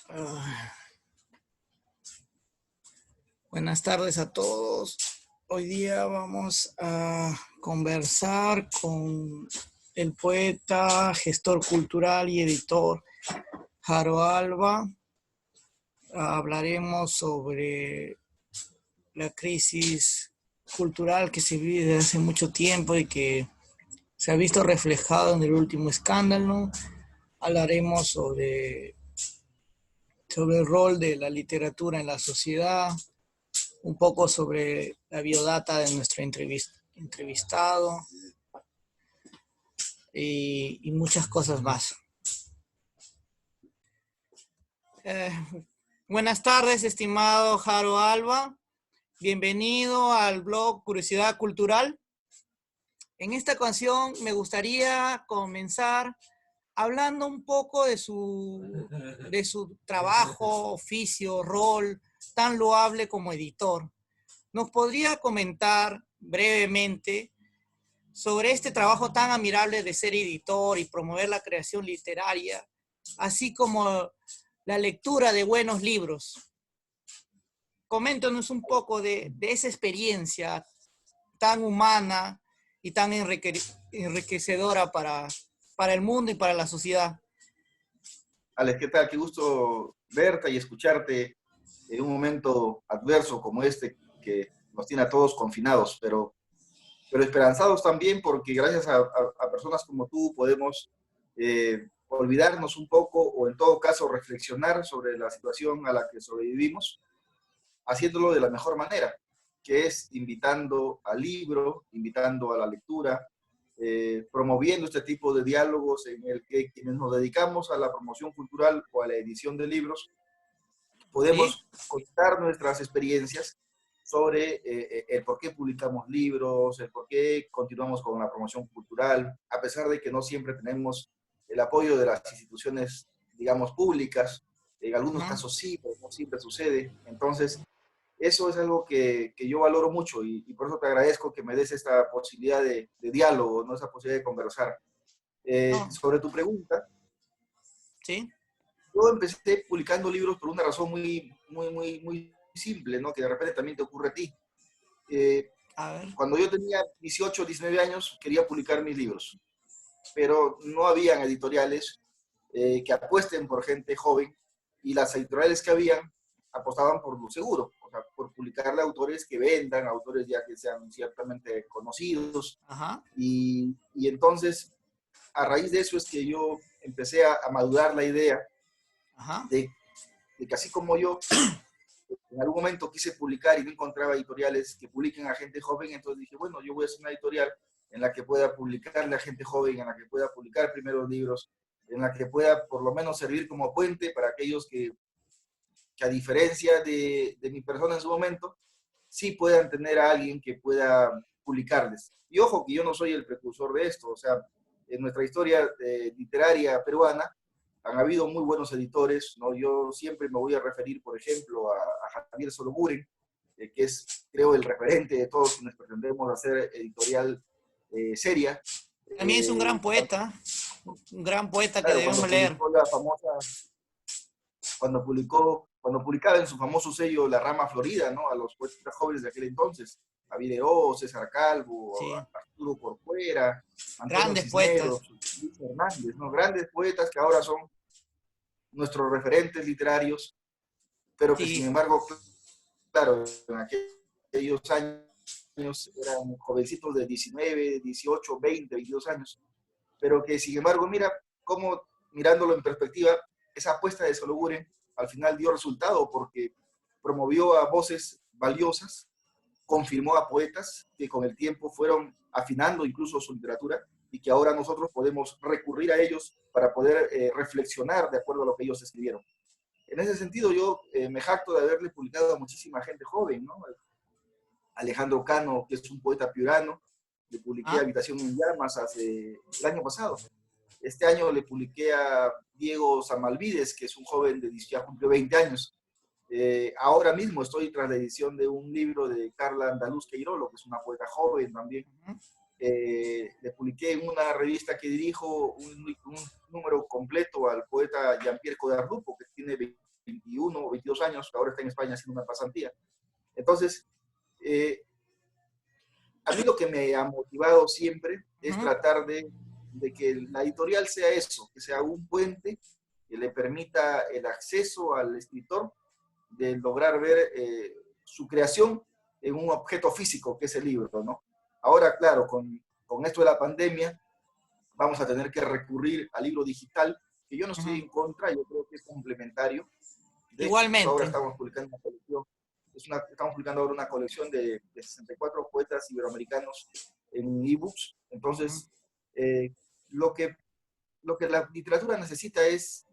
Ah, Buenas tardes a todos. Hoy día vamos a conversar con el poeta, gestor cultural y editor Jaro Alba. Hablaremos sobre la crisis cultural que se vive desde hace mucho tiempo y que se ha visto reflejado en el último escándalo. Hablaremos sobre el rol de la literatura en la sociedad, un poco sobre la biodata de nuestro entrevistado y muchas cosas más. Eh, Buenas tardes, estimado Jaro Alba. Bienvenido al blog Curiosidad Cultural. En esta ocasión me gustaría comenzar hablando un poco de su trabajo, oficio, rol tan loable como editor. ¿Nos podría comentar brevemente sobre este trabajo tan admirable de ser editor y promover la creación literaria, así como la lectura de buenos libros? Coméntanos un poco de esa experiencia tan humana y tan enriquecedora para el mundo y para la sociedad. Alex, ¿qué tal? Qué gusto verte y escucharte en un momento adverso como este que nos tiene a todos confinados, pero esperanzados también porque gracias a personas como tú podemos olvidarnos un poco o en todo caso reflexionar sobre la situación a la que sobrevivimos, haciéndolo de la mejor manera, que es invitando al libro, invitando a la lectura, promoviendo este tipo de diálogos en el que quienes nos dedicamos a la promoción cultural o a la edición de libros, ¿Sí? podemos contar nuestras experiencias sobre el por qué publicamos libros, el por qué continuamos con la promoción cultural, a pesar de que no siempre tenemos el apoyo de las instituciones, digamos, públicas. En algunos Uh-huh. casos sí, pero no siempre sucede. Entonces, eso es algo que yo valoro mucho y por eso te agradezco que me des esta posibilidad de diálogo, ¿no? Esa posibilidad de conversar. No, Sobre tu pregunta, ¿sí? yo empecé publicando libros por una razón muy simple, ¿no? Que de repente también te ocurre a ti. Eh, A ver. Cuando yo tenía 18 o 19 años, quería publicar mis libros, pero no habían editoriales que apuesten por gente joven y las editoriales que habían apostaban por lo seguro, o sea, por publicarle a autores que vendan, autores ya que sean ciertamente conocidos. Ajá. Y entonces, a raíz de eso es que yo empecé a madurar la idea Ajá. de, de que así como yo en algún momento quise publicar y no encontraba editoriales que publiquen a gente joven, entonces dije, bueno, yo voy a hacer una editorial en la que pueda publicarle a gente joven, en la que pueda publicar primeros libros, en la que pueda por lo menos servir como puente para aquellos que a diferencia de mi persona en su momento, sí puedan tener a alguien que pueda publicarles. Y ojo que yo no soy el precursor de esto, o sea, en nuestra historia literaria peruana han habido muy buenos editores, ¿no? Yo siempre me voy a referir, por ejemplo, a Javier Soloburen, que es, creo, el referente de todos quienes pretendemos hacer editorial seria. También es Cuando, un gran poeta que claro, debemos leer. cuando publicaba en su famoso sello La Rama Florida, ¿no? A los poetas jóvenes de aquel entonces, David Heró, César Calvo, Sí. Arturo Corcuera, Antonio Grandes poetas. Cisneros, Luis Hernández, ¿no? Grandes poetas que ahora son nuestros referentes literarios, pero que sin Sí. embargo, claro, en aquellos años eran jovencitos de 19, 18, 20, 22 años, pero que sin embargo, mira cómo, mirándolo en perspectiva, esa apuesta de Soloburen al final dio resultado porque promovió a voces valiosas, confirmó a poetas que con el tiempo fueron afinando incluso su literatura y que ahora nosotros podemos recurrir a ellos para poder reflexionar de acuerdo a lo que ellos escribieron. En ese sentido, yo me jacto de haberle publicado a muchísima gente joven, ¿no? Alejandro Cano, que es un poeta piurano, le publiqué ¿Ah? Habitación en Llamas el año pasado. Este año le publiqué a Diego Samalvides, que es un joven de ya cumplió 20 años. Ahora mismo estoy tras la edición de un libro de Carla Andaluz Queirolo, que es una poeta joven también. Uh-huh. Le publiqué en una revista que dirijo un número completo al poeta Jean-Pierre Codarrupo, que tiene 21 o 22 años, que ahora está en España haciendo una pasantía. Entonces, a mí lo que me ha motivado siempre es tratar de que la editorial sea eso, que sea un puente que le permita el acceso al escritor de lograr ver su creación en un objeto físico, que es el libro, ¿no? Ahora, claro, con esto de la pandemia, vamos a tener que recurrir al libro digital, que yo no estoy en contra, yo creo que es complementario. De hecho, ahora Igualmente. estamos publicando una colección, estamos publicando ahora una colección de 64 poetas iberoamericanos en ebooks. Entonces, lo, que, lo que la literatura necesita es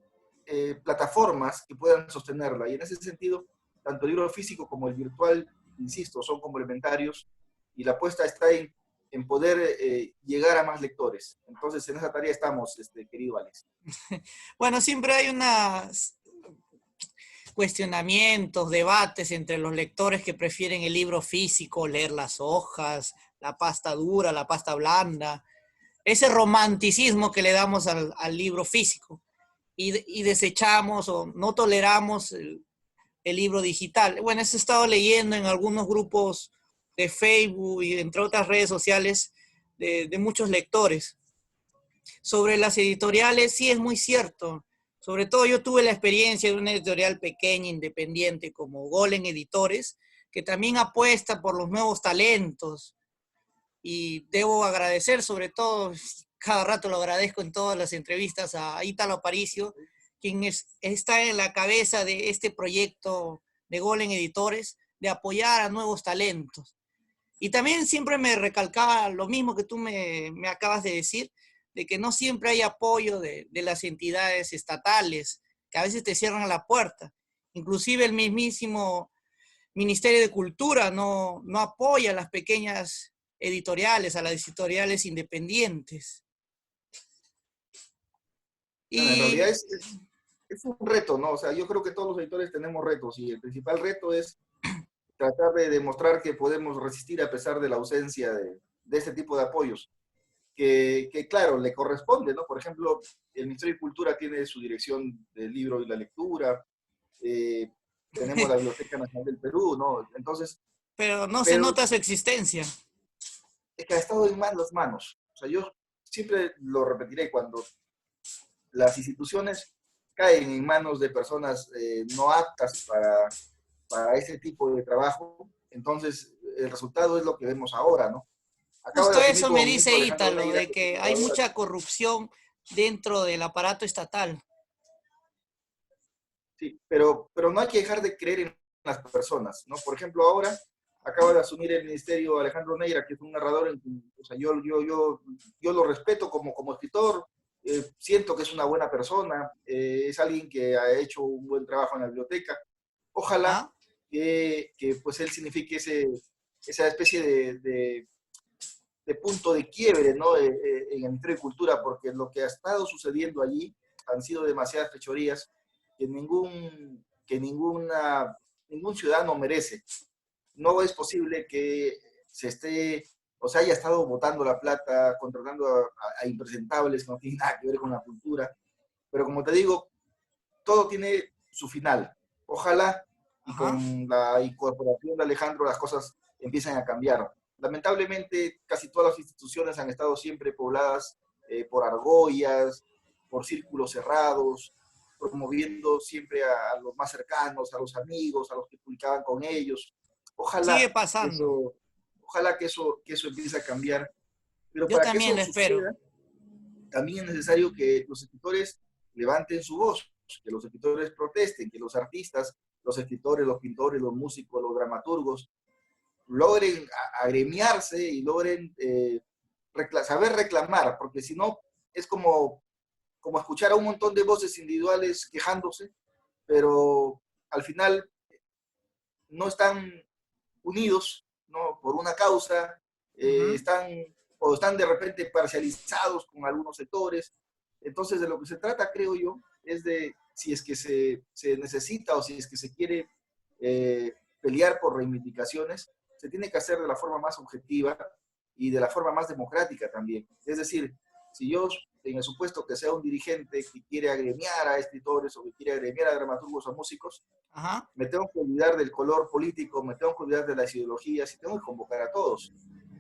plataformas que puedan sostenerla. Y en ese sentido, tanto el libro físico como el virtual, insisto, son complementarios y la apuesta está en poder llegar a más lectores. Entonces, en esa tarea estamos, querido Alex. Bueno, siempre hay unos cuestionamientos, debates entre los lectores que prefieren el libro físico, leer las hojas, la pasta dura, la pasta blanda, ese romanticismo que le damos al libro físico y desechamos o no toleramos el libro digital. Bueno, eso he estado leyendo en algunos grupos de Facebook y entre otras redes sociales de muchos lectores. Sobre las editoriales, sí es muy cierto. Sobre todo yo tuve la experiencia de una editorial pequeña, independiente, como Golem Editores, que también apuesta por los nuevos talentos. Y debo agradecer, sobre todo, cada rato lo agradezco en todas las entrevistas a Ítalo Aparicio, quien está en la cabeza de este proyecto de Golem Editores, de apoyar a nuevos talentos. Y también siempre me recalcaba lo mismo que tú me acabas de decir, de que no siempre hay apoyo de las entidades estatales, que a veces te cierran la puerta. Inclusive el mismísimo Ministerio de Cultura no apoya a las pequeñas editoriales, a las editoriales independientes. Bueno, en Y realidad es un reto, ¿no? O sea, yo creo que todos los editores tenemos retos y el principal reto es tratar de demostrar que podemos resistir a pesar de la ausencia de este tipo de apoyos, que claro, le corresponde, ¿no? Por ejemplo, el Ministerio de Cultura tiene su dirección del libro y la lectura, tenemos la Biblioteca Nacional del Perú, ¿no? Entonces, pero no se pero nota su existencia. es que ha estado en malas manos. O sea, yo siempre lo repetiré, cuando las instituciones caen en manos de personas no aptas para ese tipo de trabajo, entonces el resultado es lo que vemos ahora, ¿no? Acaba de Justo asumir eso me como dice ministro Alejandro Ítalo, Neira, de que es que hay procurador. mucha corrupción dentro del aparato estatal. Sí, pero no hay que dejar de creer en las personas, ¿no? Por ejemplo, ahora acaba de asumir el ministerio Alejandro Neira, que es un narrador, o sea, yo lo respeto como escritor, siento que es una buena persona, es alguien que ha hecho un buen trabajo en la biblioteca. Ojalá ¿Ah? que pues él signifique esa especie de punto de quiebre, ¿no? En el Ministerio de Cultura, porque lo que ha estado sucediendo allí han sido demasiadas fechorías que ningún ciudadano merece. No es posible que se esté, o sea, haya estado botando la plata, contratando a impresentables que no tienen nada que ver con la cultura. Pero como te digo, todo tiene su final. Ojalá y Ajá. con la incorporación de Alejandro las cosas empiecen a cambiar. Lamentablemente, casi todas las instituciones han estado siempre pobladas por argollas, por círculos cerrados, promoviendo siempre a los más cercanos, a los amigos, a los que publicaban con ellos. Sigue Ojalá que pasando. eso, ojalá que eso empiece a cambiar. Pero Yo para que también eso lo espero. suceda, también es necesario que los escritores levanten su voz, que los escritores protesten, que los artistas, los escritores, los pintores, los músicos, los dramaturgos, logren agremiarse y logren saber reclamar, porque si no, es como escuchar a un montón de voces individuales quejándose, pero al final no están unidos, ¿no? Por una causa, Ujú. están de repente parcializados con algunos sectores. Entonces, de lo que se trata, creo yo, es de si es que se necesita o si es que se quiere pelear por reivindicaciones, se tiene que hacer de la forma más objetiva y de la forma más democrática también. Es decir, si yo, en el supuesto que sea un dirigente que quiere agremiar a escritores o que quiere agremiar a dramaturgos o músicos, Ajá. me tengo que olvidar del color político, me tengo que olvidar de las ideologías y tengo que convocar a todos.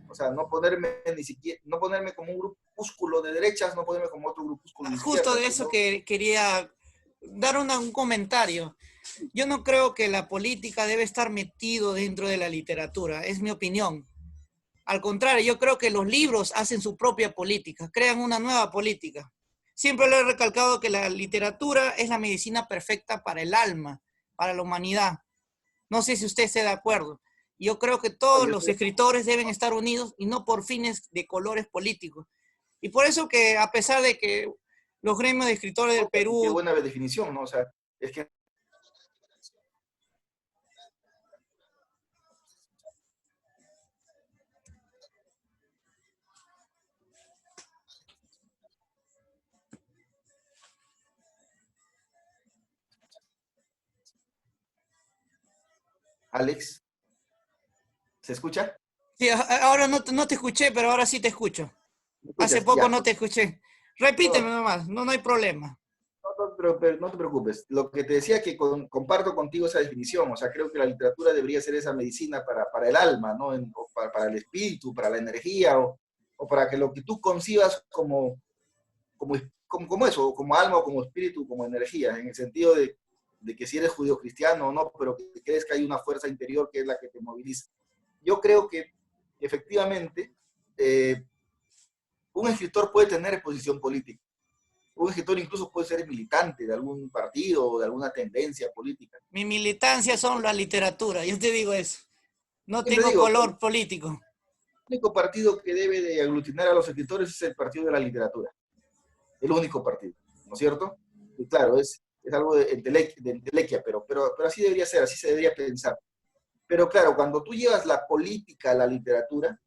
O sea, no ponerme ni siquiera, no ponerme como un grupúsculo de derechas, no ponerme como otro grupúsculo de Justo izquierdas, de eso sino... que quería dar un comentario. Yo no creo que la política debe estar metido dentro de la literatura, es mi opinión. Al contrario, yo creo que los libros hacen su propia política, crean una nueva política. Siempre le he recalcado que la literatura es la medicina perfecta para el alma, para la humanidad. No sé si usted esté de acuerdo. Yo creo que No, todos yo los estoy... escritores deben estar unidos y no por fines de colores políticos. Y por eso que a pesar de que los gremios de escritores del Qué Perú... buena definición, ¿no? O sea, es que... Alex, ¿se escucha? Sí, ahora no te escuché, pero ahora sí te escucho. ¿Me Hace escuchas? poco Ya. no te escuché. No, Repíteme nomás, no hay problema. pero no te preocupes. Lo que te decía que comparto contigo esa definición. O sea, creo que la literatura debería ser esa medicina para el alma, ¿no? O para el espíritu, para la energía, o para que lo que tú concibas como eso, como alma o como espíritu, como energía, en el sentido de que si eres judío cristiano o no, pero que crees que hay una fuerza interior que es la que te moviliza. Yo creo que efectivamente un escritor puede tener posición política. Un escritor incluso puede ser militante de algún partido o de alguna tendencia política. Mi militancia son la literatura, yo te digo eso. No Siempre tengo digo que color político. el único partido que debe de aglutinar a los escritores es el partido de la literatura. El único partido, ¿no es cierto? Y claro, es algo de entelequia, pero así debería ser, así se debería pensar. Pero claro, cuando tú llevas la política a la literatura,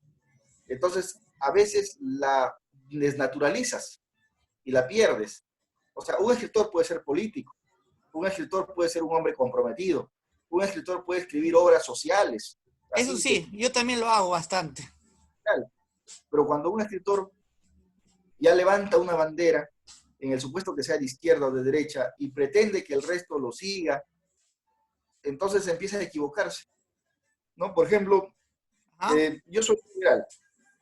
entonces a veces la desnaturalizas y la pierdes. O sea, un escritor puede ser político, un escritor puede ser un hombre comprometido, un escritor puede escribir obras sociales, Eso así de sí, yo también lo hago bastante. tal. Pero cuando un escritor ya levanta una bandera, en el supuesto que sea de izquierda o de derecha, y pretende que el resto lo siga, entonces empieza a equivocarse, ¿no? Por ejemplo, Ajá. yo soy liberal,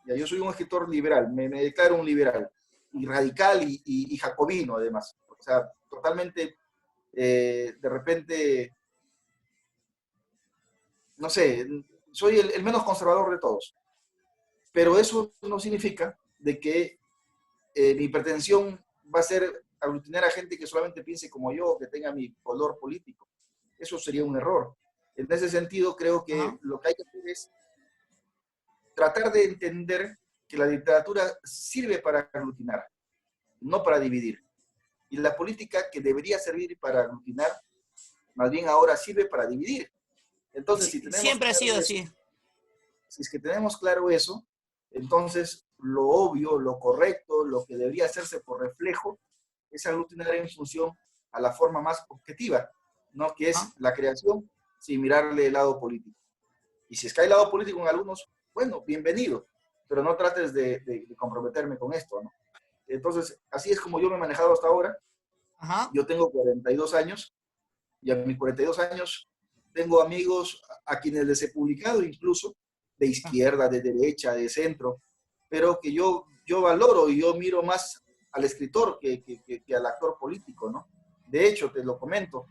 ya, yo soy un escritor liberal, me declaro un liberal, y radical y jacobino además, o sea, totalmente, de repente, no sé, soy el menos conservador de todos, pero eso no significa de que mi pretensión va a ser aglutinar a gente que solamente piense como yo, que tenga mi color político. Eso sería un error. En ese sentido, creo que Ajá. lo que hay que hacer es tratar de entender que la literatura sirve para aglutinar, no para dividir. Y la política que debería servir para aglutinar, más bien ahora sirve para dividir. Entonces, si tenemos Siempre ha sido claro eso, así. si es que tenemos claro eso, entonces lo obvio, lo correcto, lo que debería hacerse por reflejo, es aglutinar en función a la forma más objetiva, ¿no? Que Ajá. es la creación sin mirarle el lado político. Y si es que hay lado político en algunos, bueno, bienvenido, pero no trates de comprometerme con esto, ¿no? Entonces, así es como yo me he manejado hasta ahora. Ajá. Yo tengo 42 años y a mis 42 años tengo amigos a quienes les he publicado incluso de izquierda, de derecha, de centro, pero que yo valoro y yo miro más al escritor que al actor político, ¿no? De hecho, te lo comento,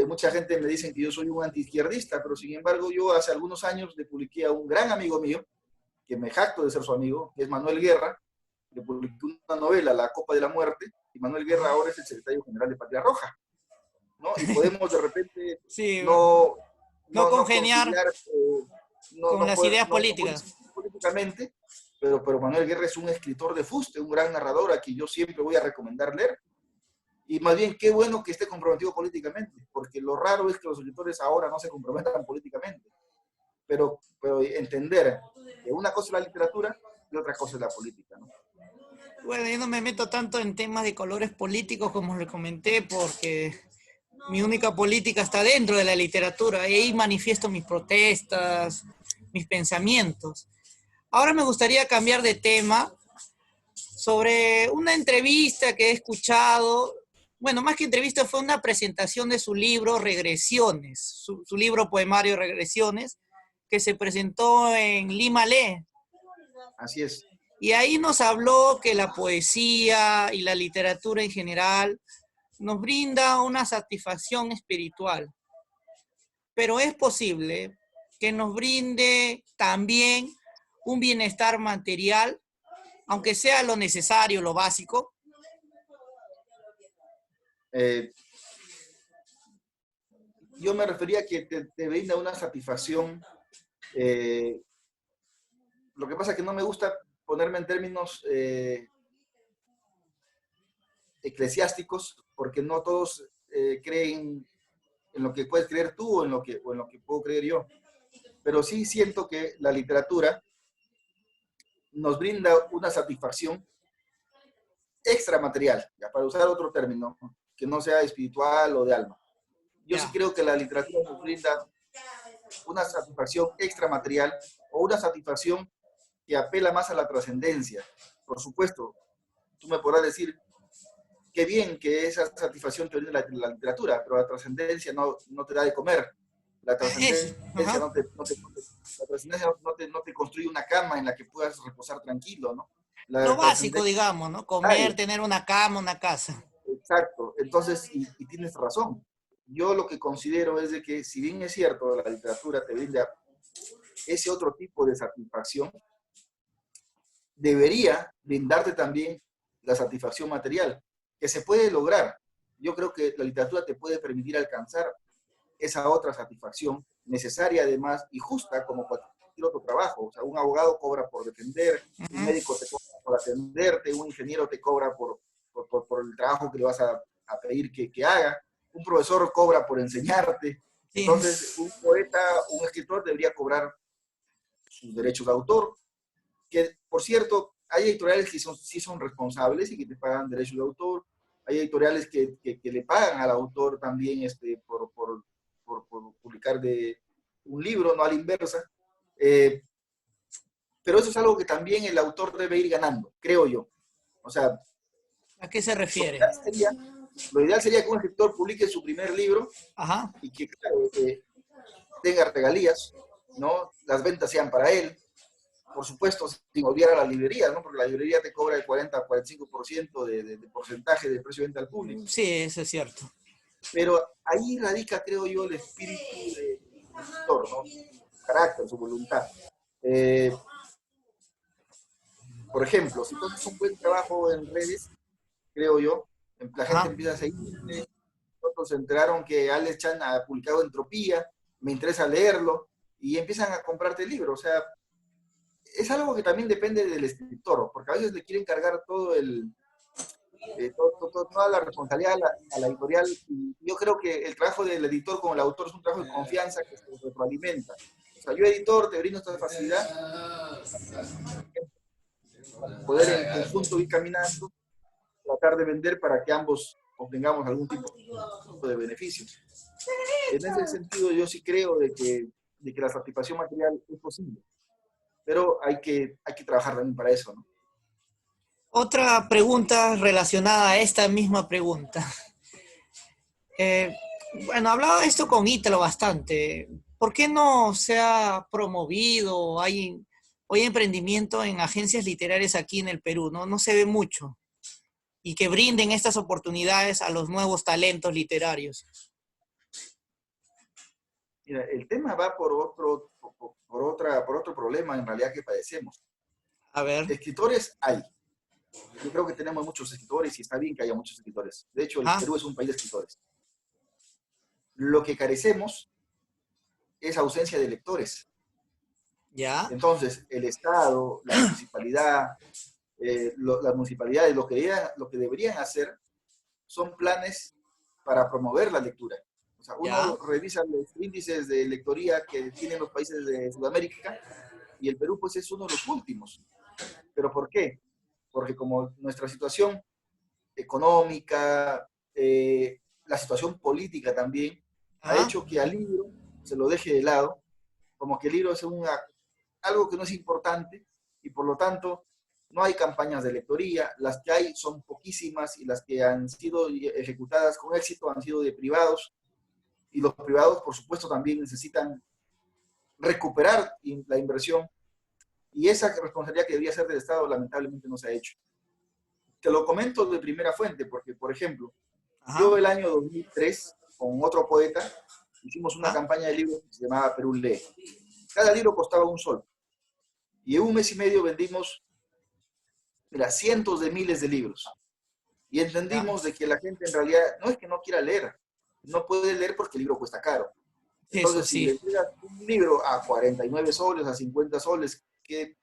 mucha gente me dice que yo soy un antiizquierdista, pero sin embargo yo hace algunos años le publiqué a un gran amigo mío, que me jacto de ser su amigo, que es Manuel Guerra, le publiqué una novela, La Copa de la Muerte, y Manuel Guerra Ajá. ahora es el secretario general de Patria Roja, ¿no? Y podemos de repente Sí, no, no no congeniar conciliar, con las ideas no políticas. coincidir políticamente, pero Manuel Guerra es un escritor de fuste, un gran narrador a quien yo siempre voy a recomendar leer. Y más bien, qué bueno que esté comprometido políticamente, porque lo raro es que los escritores ahora no se comprometan políticamente. Pero entender que una cosa es la literatura y otra cosa es la política, ¿no? Bueno, yo no me meto tanto en temas de colores políticos como les comenté, porque mi única política está dentro de la literatura y ahí manifiesto mis protestas, mis pensamientos. Ahora me gustaría cambiar de tema sobre una entrevista que he escuchado. Bueno, más que entrevista, fue una presentación de su libro Regresiones, su libro poemario Regresiones, que se presentó en Lima Lee. Así es. Y ahí nos habló que la poesía y la literatura en general nos brinda una satisfacción espiritual, pero es posible que nos brinde también un bienestar material, aunque sea lo necesario, lo básico. Yo me refería a que te brinda una satisfacción. Lo que pasa es que no me gusta ponerme en términos eclesiásticos, porque no todos creen en lo que puedes creer tú o en lo que puedo creer yo. Pero sí siento que la literatura nos brinda una satisfacción extramaterial, ya para usar otro término, que no sea espiritual o de alma. Yo sí creo que la literatura nos brinda una satisfacción extramaterial o una satisfacción que apela más a la trascendencia. Por supuesto, tú me podrás decir, qué bien que esa satisfacción te brinda la literatura, pero la trascendencia no te da de comer. La trascendencia no te construye una cama en la que puedas reposar tranquilo, ¿no? Lo La básico, trascendencia digamos, ¿no? Comer, tener una cama, una casa. exacto. Entonces, y tienes razón. Yo lo que considero es de que, si bien es cierto, la literatura te brinda ese otro tipo de satisfacción, debería brindarte también la satisfacción material, que se puede lograr. Yo creo que la literatura te puede permitir alcanzar esa otra satisfacción necesaria, además, y justa, como cualquier otro trabajo. O sea, un abogado cobra por defender, un médico te cobra por atenderte, un ingeniero te cobra por el trabajo que le vas a pedir que haga, un profesor cobra por enseñarte. Sí. Entonces, un poeta, un escritor debería cobrar sus derechos de autor, que, por cierto, hay editoriales que sí son responsables y que te pagan derechos de autor, hay editoriales que le pagan al autor también por publicar de un libro, no a la inversa, pero eso es algo que también el autor debe ir ganando, creo yo. O sea, ¿a qué se refiere? Lo ideal sería que un escritor publique su primer libro. Ajá. Y que, claro, tenga regalías, ¿no? Las ventas sean para él, por supuesto, sin olvidar a la librería, ¿no? Porque la librería te cobra el 40-45% de porcentaje de precio de venta al público. Sí, eso es cierto. Pero ahí radica, creo yo, el espíritu del escritor, ¿no? Su carácter, su voluntad. Por ejemplo, si tú haces un buen trabajo en redes, creo yo, la gente empieza a seguirte. Nosotros se enteraron que Alex Chan ha publicado Entropía, me interesa leerlo, y empiezan a comprarte el libro. O sea, es algo que también depende del escritor, porque a veces le quieren cargar toda la responsabilidad a la editorial, y yo creo que el trabajo del editor con el autor es un trabajo de confianza que se retroalimenta. O sea, yo, editor, te brindo esta facilidad, poder en conjunto ir caminando, tratar de vender para que ambos obtengamos algún tipo de beneficio. En ese sentido, yo sí creo de que la satisfacción material es posible, pero hay que trabajar también para eso, ¿no? Otra pregunta relacionada a esta misma pregunta. Bueno, hablaba esto con Ítalo bastante. ¿Por qué no se ha promovido? Hoy emprendimiento en agencias literarias aquí en el Perú, ¿no? No se ve mucho. Y que brinden estas oportunidades a los nuevos talentos literarios. Mira, el tema va por otro problema en realidad que padecemos. A ver. Escritores hay. Yo creo que tenemos muchos escritores y está bien que haya muchos escritores. De hecho, el Perú es un país de escritores. Lo que carecemos es ausencia de lectores. ¿Ya? Entonces, el Estado, la municipalidad, las municipalidades, lo que deberían hacer son planes para promover la lectura. O sea, uno revisa los índices de lectoría que tienen los países de Sudamérica y el Perú pues es uno de los últimos. ¿Pero por qué? Porque como nuestra situación económica, la situación política también, ha hecho que al libro se lo deje de lado, como que el libro es algo que no es importante, y por lo tanto no hay campañas de lectoría, las que hay son poquísimas y las que han sido ejecutadas con éxito han sido de privados, y los privados, por supuesto, también necesitan recuperar la inversión, y esa responsabilidad que debería ser del Estado lamentablemente no se ha hecho. Te lo comento de primera fuente, porque, por ejemplo, Ajá, yo el año 2003, con otro poeta, hicimos una ajá. campaña de libros que se llamaba Perú Lee. Cada libro costaba un sol. Y en un mes y medio vendimos, mira, cientos de miles de libros. Y Ya. entendimos de que la gente en realidad no es que no quiera leer, no puede leer porque el libro cuesta caro. Eso Entonces, si le sí. entregas un libro a 49 soles, a 50 soles, que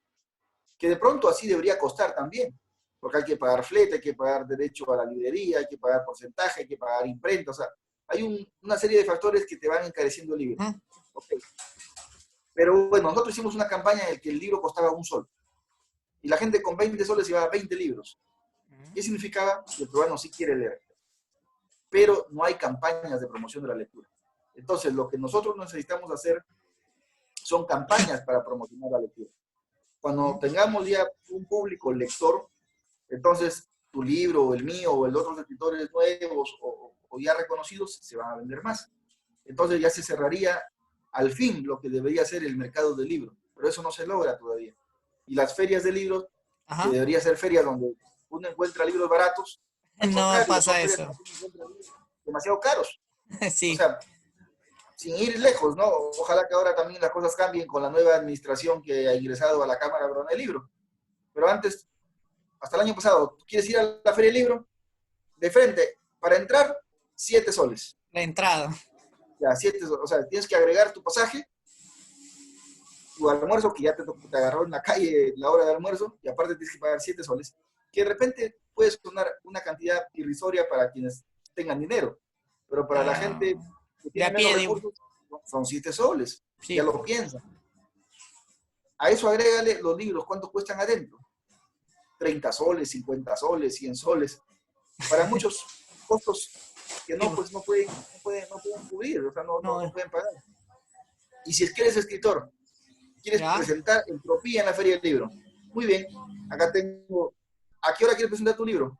de pronto así debería costar también, porque hay que pagar flete, hay que pagar derecho a la librería, hay que pagar porcentaje, hay que pagar imprenta, o sea, hay una serie de factores que te van encareciendo el libro. Ujú. Okay. Pero bueno, nosotros hicimos una campaña en la que el libro costaba un sol, y la gente con 20 soles llevaba 20 libros. ¿Qué significaba? Que el peruano sí quiere leer, pero no hay campañas de promoción de la lectura. Entonces, lo que nosotros necesitamos hacer son campañas para promocionar la lectura. Cuando tengamos ya un público lector, entonces tu libro, o el mío, o el de otros escritores nuevos, o ya reconocidos, se van a vender más. Entonces ya se cerraría al fin lo que debería ser el mercado del libro, pero eso no se logra todavía. Y las ferias de libros, que Ajá. debería ser ferias donde uno encuentra libros baratos, al No contrario, son pasa ferias eso. donde uno encuentra libros demasiado caros. O Sí. sea, sin ir lejos, ¿no? Ojalá que ahora también las cosas cambien con la nueva administración que ha ingresado a la Cámara Peruana del Libro. Pero antes, hasta el año pasado, ¿tú quieres ir a la Feria del Libro? De frente, para entrar, 7 soles. La entrada. Ya, 7 soles. O sea, tienes que agregar tu pasaje, tu almuerzo, que ya te agarró en la calle la hora de almuerzo, y aparte tienes que pagar 7 soles, que de repente puede sonar una cantidad irrisoria para quienes tengan dinero, pero para la Ah, gente que de tiene a menos pie, digo. recursos, son 7 soles. Sí, Ya lo pues. piensan. A eso agrégale los libros, ¿cuánto cuestan adentro? 30 soles, 50 soles, 100 soles. Para muchos costos que Sí, no, pues. pues no pueden cubrir, o sea, no No, pueden pagar. Y si es que eres escritor, quieres ya. presentar Entropía en la Feria del Libro, muy bien, acá tengo, ¿a qué hora quieres presentar tu libro?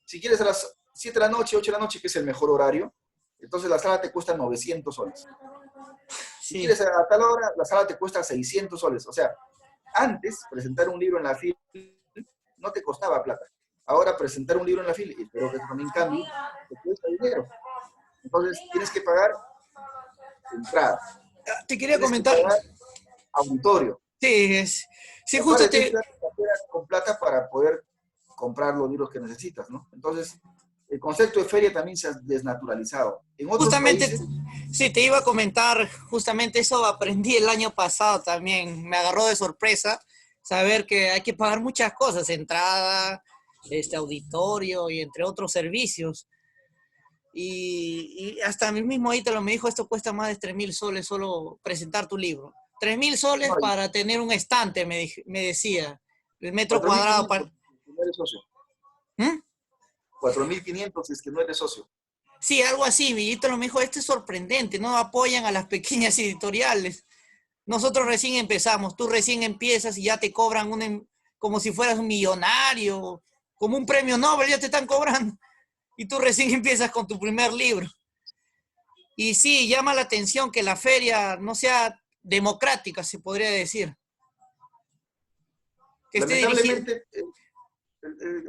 Si quieres a las 7 de la noche, 8 de la noche, que es el mejor horario, entonces la sala te cuesta 900 soles. Si Sí. quieres a tal hora, la sala te cuesta 600 soles. O sea, antes presentar un libro en la FIL no te costaba plata. Ahora presentar un libro en la FIL, y espero que eso también cambie, te cuesta dinero. Entonces tienes que pagar entrada, Te quería tienes que comentar. pagar auditorio. Sí, sí, Y justo aparte tienes que te, dar tu cartera con plata para poder comprar los libros que necesitas, ¿no? Entonces, el concepto de feria también se ha desnaturalizado. En otros justamente, países, sí, te iba a comentar, justamente eso aprendí el año pasado también. Me agarró de sorpresa saber que hay que pagar muchas cosas, entrada, auditorio y entre otros servicios. Y hasta mí mismo ahí te lo me dijo, esto cuesta más de 3.000 soles solo presentar tu libro. 3.000 soles no hay para tener un estante, me decía. El metro cuadrado 4.500 para... si no eres socio. ¿Mm? 4.500 si es que no eres socio. Sí, algo así, Villito me dijo, esto es sorprendente, no apoyan a las pequeñas editoriales. Nosotros recién empezamos, tú recién empiezas y ya te cobran como si fueras un millonario, como un premio Nobel, ya te están cobrando. Y tú recién empiezas con tu primer libro. Y sí, llama la atención que la feria no sea democrática, se podría decir. Que esté dirigida. Lamentablemente,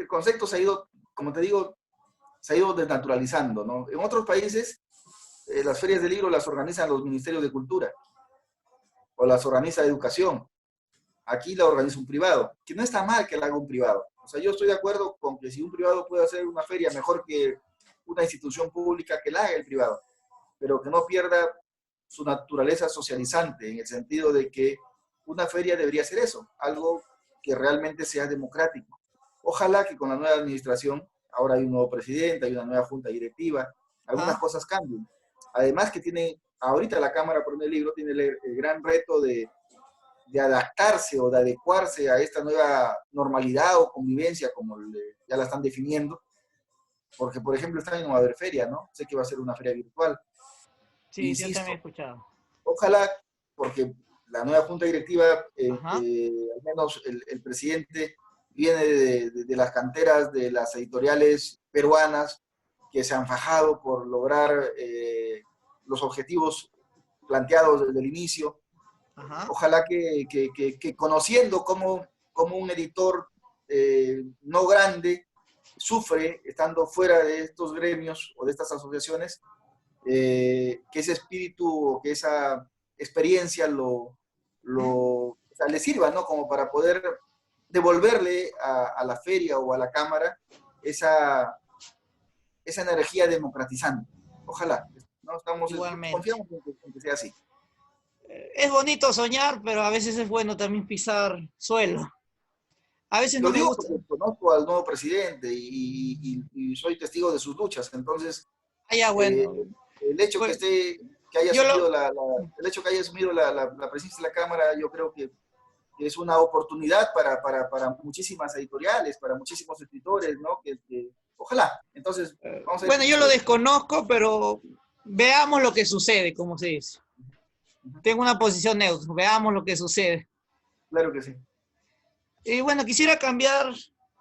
el concepto se ha ido, como te digo, se ha ido desnaturalizando, ¿no? En otros países, las ferias de libro las organizan los ministerios de cultura o las organiza educación. Aquí la organiza un privado, que no está mal que la haga un privado. O sea, yo estoy de acuerdo con que si un privado puede hacer una feria mejor que una institución pública, que la haga el privado, pero que no pierda su naturaleza socializante, en el sentido de que una feria debería ser eso, algo que realmente sea democrático. Ojalá que con la nueva administración, ahora hay un nuevo presidente, hay una nueva junta directiva, algunas Ajá, cosas cambien. Además que tiene, ahorita la Cámara por el libro tiene el gran reto de adaptarse o de adecuarse a esta nueva normalidad o convivencia, como ya la están definiendo, porque por ejemplo este año no va a haber feria, ¿no? Sé que va a ser una feria virtual. sí, yo también he Insisto, escuchado. ojalá, porque la nueva junta directiva, Ajá, al menos el presidente viene de las canteras de las editoriales peruanas que se han fajado por lograr los objetivos planteados desde el inicio. Ajá. Ojalá que conociendo cómo un editor no grande sufre estando fuera de estos gremios o de estas asociaciones, que ese espíritu o que esa experiencia o sea, le sirva, ¿no? Como para poder devolverle a la feria o a la cámara esa energía democratizante. Ojalá, ¿no? Igualmente. Confiamos en que sea así. Es bonito soñar, pero a veces es bueno también pisar suelo. A veces no Lo me digo gusta. porque conozco al nuevo presidente y soy testigo de sus luchas. Entonces, Ah, ya, eh, bueno. el hecho Pues que haya yo asumido lo, el hecho que haya asumido la presidencia de la Cámara, yo creo que es una oportunidad para muchísimas editoriales, para muchísimos escritores, ¿no? Ojalá. Entonces, vamos a ver bueno, qué yo lo sucede. desconozco, pero veamos lo que sucede, como se dice. Tengo una posición neutra, veamos lo que sucede. Claro que sí. Y bueno, quisiera cambiar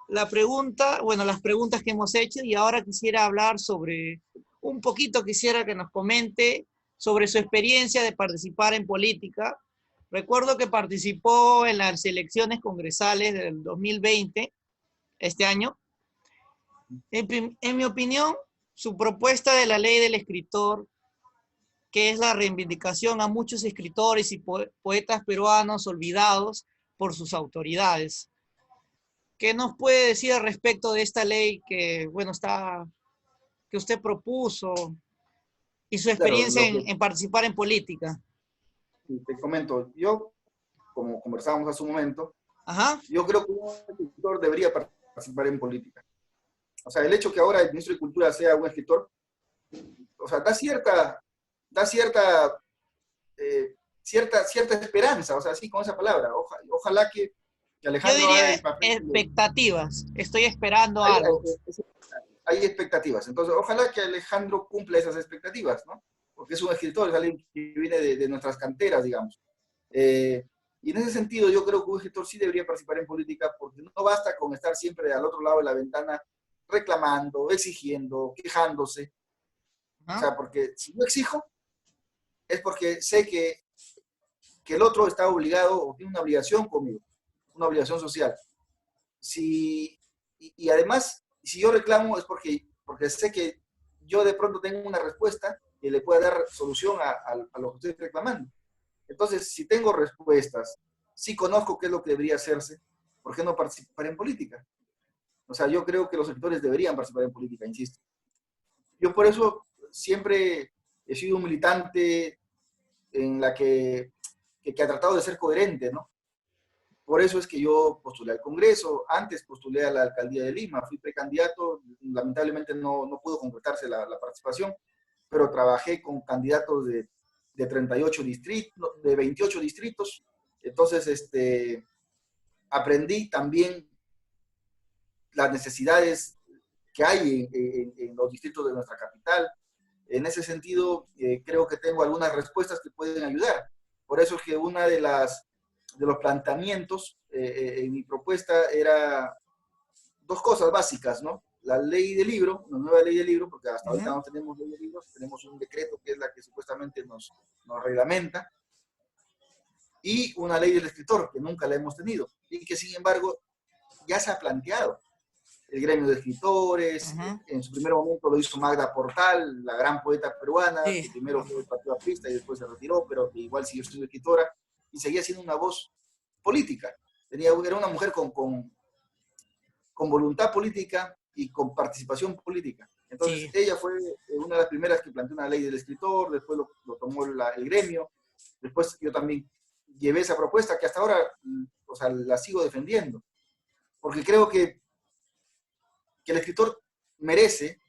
la pregunta, bueno, las preguntas que hemos hecho y ahora quisiera hablar sobre, un poquito quisiera que nos comente sobre su experiencia de participar en política. Recuerdo que participó en las elecciones congresales del 2020, este año. En mi opinión, su propuesta de la ley del escritor, que es la reivindicación a muchos escritores y poetas peruanos olvidados por sus autoridades. ¿Qué nos puede decir al respecto de esta ley que, bueno, que usted propuso y su Claro, experiencia lo que en participar en política? te comento, yo, como conversábamos hace un momento, Ajá. yo creo que un escritor debería participar en política. O sea, el hecho que ahora el ministro de Cultura sea un escritor, o sea, da cierta esperanza, o sea, sí, con esa palabra. Ojalá que Yo Alejandro diría haga el papel. expectativas. Estoy esperando Hay, algo. hay expectativas. Entonces, ojalá que Alejandro cumpla esas expectativas, ¿no? Porque es un escritor, es alguien que viene de nuestras canteras, digamos. Eh, y en ese sentido, yo creo que un escritor sí debería participar en política, porque no basta con estar siempre al otro lado de la ventana reclamando, exigiendo, quejándose. O ¿Ah? sea, porque si yo exijo, es porque sé que el otro está obligado o tiene una obligación conmigo, una obligación social. Si, y además, si yo reclamo es porque sé que yo de pronto tengo una respuesta que le pueda dar solución a lo que estoy reclamando. Entonces, si tengo respuestas, si conozco qué es lo que debería hacerse, ¿por qué no participar en política? O sea, yo creo que los sectores deberían participar en política, insisto. Yo por eso siempre he sido un militante en la que ha tratado de ser coherente, ¿no? Por eso es que yo postulé al Congreso, antes postulé a la alcaldía de Lima, fui precandidato, lamentablemente no pudo concretarse la participación, pero trabajé con candidatos de 38 distritos, de 28 distritos, entonces aprendí también las necesidades que hay en los distritos de nuestra capital. En ese sentido, creo que tengo algunas respuestas que pueden ayudar. Por eso es que una de los planteamientos en mi propuesta era dos cosas básicas, ¿no? La ley del libro, una nueva ley del libro, porque hasta ahorita Uh-huh. no tenemos ley de libros, tenemos un decreto que es la que supuestamente nos reglamenta, y una ley del escritor, que nunca la hemos tenido, y que sin embargo ya se ha planteado. El gremio de escritores, Uh-huh. en su primer momento lo hizo Magda Portal, la gran poeta peruana, Sí. que primero fue del Partido Aprista y después se retiró, pero que igual siguió siendo escritora, y seguía siendo una voz política. Era una mujer con voluntad política y con participación política. Entonces, Sí. ella fue una de las primeras que planteó una ley del escritor, después lo tomó el gremio, después yo también llevé esa propuesta que hasta ahora, o sea, la sigo defendiendo, porque creo que el escritor merece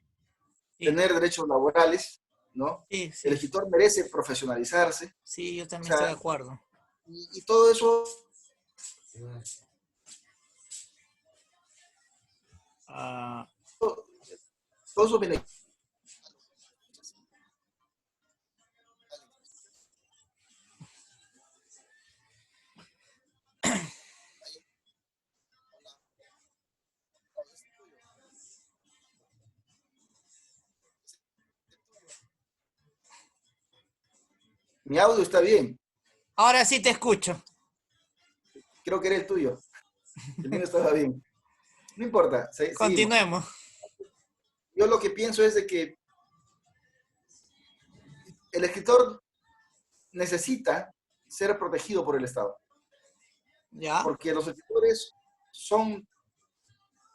Sí. tener derechos laborales, ¿no? Sí. El Sí. escritor merece profesionalizarse, Sí, yo o también estoy de sea, acuerdo. y todo eso, Uh, todo eso viene. Mi audio está bien. Ahora sí te escucho. Creo que era el tuyo. El mío estaba bien. No importa, seguimos. Continuemos. Yo lo que pienso es de que el escritor necesita ser protegido por el Estado, ¿Ya? porque los escritores son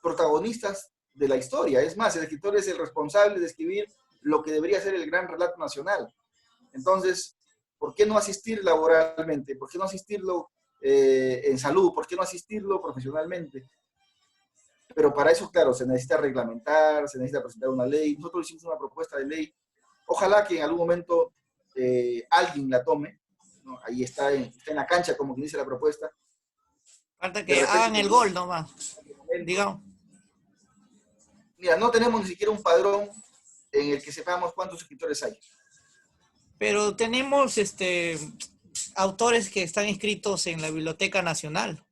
protagonistas de la historia. Es más, el escritor es el responsable de escribir lo que debería ser el gran relato nacional. Entonces, ¿por qué no asistir laboralmente? ¿Por qué no asistirlo en salud? ¿Por qué no asistirlo profesionalmente? Pero para eso, claro, se necesita reglamentar, se necesita presentar una ley. Nosotros hicimos una propuesta de ley. Ojalá que en algún momento alguien la tome, ¿no? Ahí está en la cancha, como quien dice la propuesta. Falta De que repente, hagan el gol nomás, momento, digamos. mira, no tenemos ni siquiera un padrón en el que sepamos cuántos escritores hay. Pero tenemos autores que están inscritos en la Biblioteca Nacional.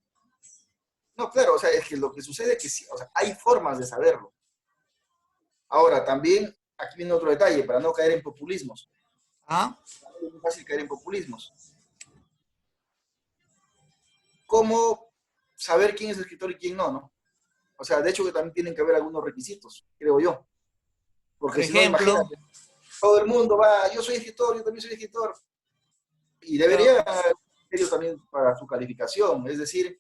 No, claro, o sea, es que lo que sucede es que sí, o sea, hay formas de saberlo. Ahora, también, aquí viene otro detalle, para no caer en populismos. ¿Ah? Es muy fácil caer en populismos. ¿Cómo saber quién es escritor y quién no, no? O sea, de hecho que también tienen que haber algunos requisitos, creo yo. Por Porque si no, ejemplo, imagínate, todo el mundo va, yo soy escritor, yo también soy escritor. Y debería pero, haber criterios también para su calificación. Es decir,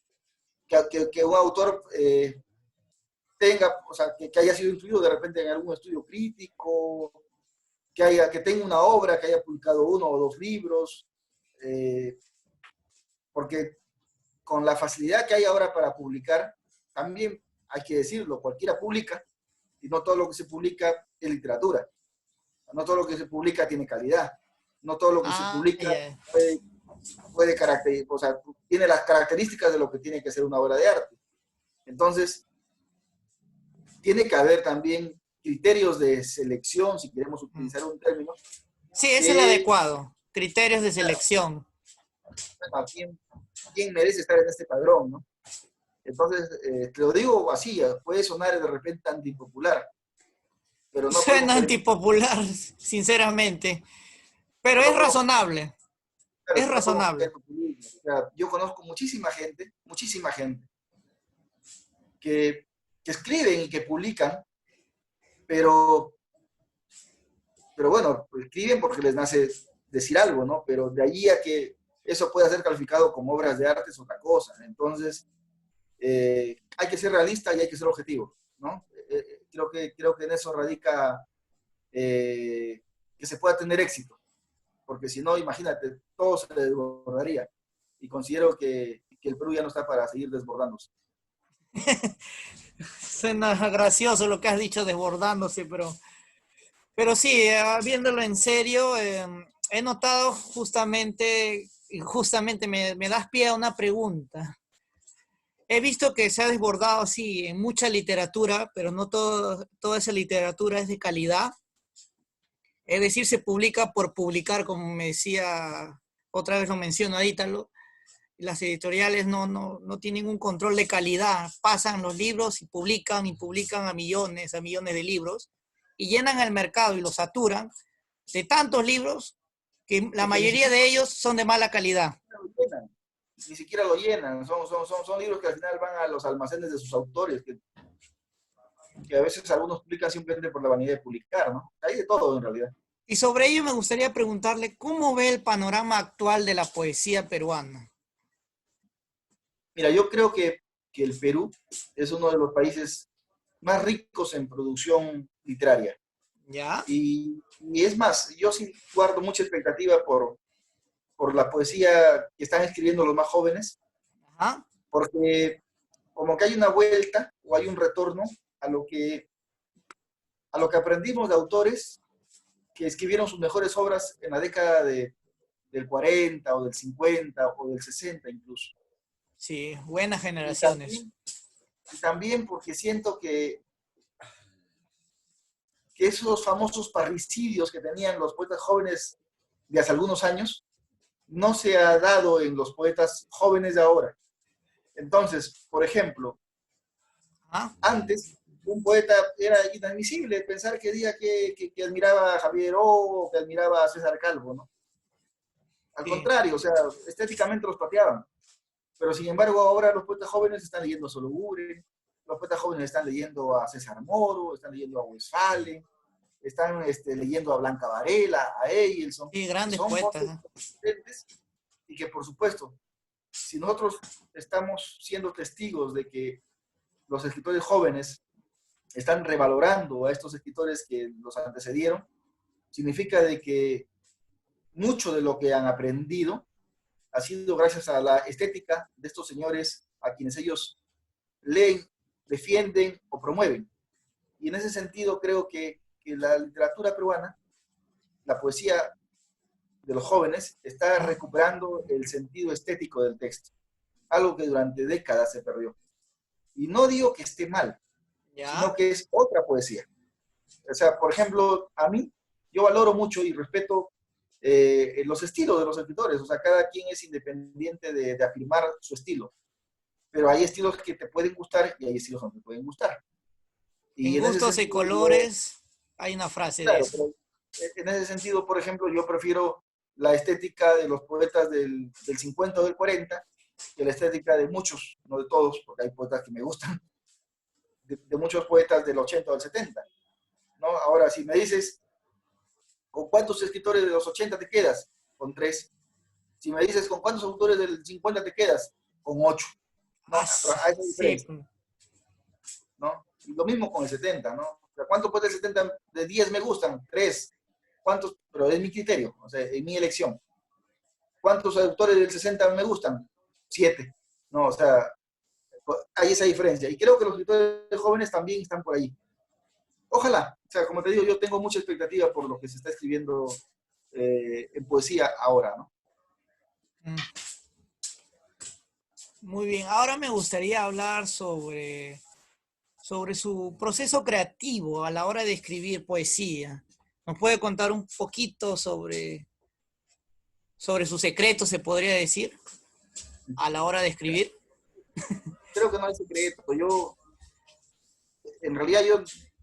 que un autor tenga, o sea, que haya sido incluido de repente en algún estudio crítico, que tenga una obra, que haya publicado uno o dos libros, eh, porque con la facilidad que hay ahora para publicar, también hay que decirlo, cualquiera publica, y no todo lo que se publica es literatura, no todo lo que se publica tiene calidad, no todo lo que se publica ya. puede o sea, tiene las características de lo que tiene que ser una obra de arte. Entonces, tiene que haber también criterios de selección, si queremos utilizar un término, Sí, es el que, adecuado. Criterios de claro, selección. bueno, quién merece estar en este padrón, ¿no? Entonces, te lo digo así, puede sonar de repente antipopular, pero no podemos Suena caer en antipopular, sinceramente, pero pero es no podemos, razonable. claro, Es es que no podemos caer razonable. en populismo. O sea, yo conozco muchísima gente que, que escriben y que publican, pero, pero bueno, escriben porque les nace decir algo, ¿no? Pero de ahí a que eso pueda ser calificado como obras de arte es otra cosa. Entonces, hay que ser realista y hay que ser objetivo, ¿no? Creo que en eso radica que se pueda tener éxito, porque si no, imagínate, todo se desbordaría. Y considero que el Perú ya no está para seguir desbordándose. Suena gracioso lo que has dicho desbordándose, pero sí, viéndolo en serio, he notado justamente, y justamente me das pie a una pregunta. He visto que se ha desbordado, sí, en mucha literatura, pero no toda esa literatura es de calidad. Es decir, se publica por publicar, como me decía, otra vez lo menciono a Ítalo, las editoriales no tienen un control de calidad, pasan los libros y publican a millones de libros, y llenan el mercado y lo saturan de tantos libros que la Es que mayoría de ellos son de mala calidad. lo llenan, ni siquiera lo llenan. Son libros que al final van a los almacenes de sus autores, que a veces algunos publican simplemente por la vanidad de publicar, ¿no? Hay de todo en realidad. Y sobre ello me gustaría preguntarle, ¿cómo ve el panorama actual de la poesía peruana? Mira, yo creo que el Perú es uno de los países más ricos en producción literaria. ¿Ya? Y es más, yo sí guardo mucha expectativa por la poesía que están escribiendo los más jóvenes, Ajá. porque como que hay una vuelta o hay un retorno a a lo que aprendimos de autores que escribieron sus mejores obras en la década del 40 o del 50 o del 60 incluso. Sí, buenas Y generaciones. también, y también porque siento que esos famosos parricidios que tenían los poetas jóvenes de hace algunos años no se ha dado en los poetas jóvenes de ahora. Entonces, por ejemplo, Ajá. antes un poeta era inadmisible pensar que diga que admiraba a Javier O, que admiraba a César Calvo, ¿no? Al Sí, contrario, o sea, estéticamente los pateaban. Pero sin embargo, ahora los poetas jóvenes están leyendo a Sologuren, los poetas jóvenes están leyendo a César Moro, están leyendo a Westphalen, están leyendo a Blanca Varela, a Eielson, sí, que grandes son poetas, voces ¿no? potentes y que, por supuesto, si nosotros estamos siendo testigos de que los escritores jóvenes están revalorando a estos escritores que los antecedieron, significa de que mucho de lo que han aprendido ha sido gracias a la estética de estos señores a quienes ellos leen, defienden o promueven. Y en ese sentido creo que la literatura peruana, la poesía de los jóvenes, está Ah, recuperando el sentido estético del texto, algo que durante décadas se perdió. Y no digo que esté mal, sino ya, que es otra poesía. O sea, por ejemplo, a mí, yo valoro mucho y respeto los estilos de los escritores. O sea, cada quien es independiente de afirmar su estilo. Pero hay estilos que te pueden gustar y hay estilos que no te pueden gustar. Y en en ese gustos y sentido, yo, colores hay una frase de claro, eso. pero en ese sentido, por ejemplo, yo prefiero la estética de los poetas del 50 o del 40 que la estética de muchos, no de todos, porque hay poetas que me gustan, de muchos poetas del 80 o del 70. ¿No? Ahora, si me dices, ¿con cuántos escritores de los 80 te quedas? Con 3. Si me dices, ¿con cuántos autores del 50 te quedas? Con 8. ¿No? Ah, Hay esa sí, diferencia, ¿no? Y lo mismo con el 70, ¿no? O sea, ¿cuántos poetas del 70 de 10 me gustan? 3. ¿Cuántos? Pero es mi criterio, o sea, es mi elección. ¿Cuántos autores del 60 me gustan? 7. No, o sea, hay esa diferencia. Y creo que los escritores jóvenes también están por ahí. Ojalá, o sea, como te digo, yo tengo mucha expectativa por lo que se está escribiendo en poesía ahora, ¿no? mm, muy bien. Ahora me gustaría hablar sobre su proceso creativo a la hora de escribir poesía. ¿Nos puede contar un poquito sobre sus secretos, se podría decir, a la hora de escribir? Creo que no hay secreto. En realidad,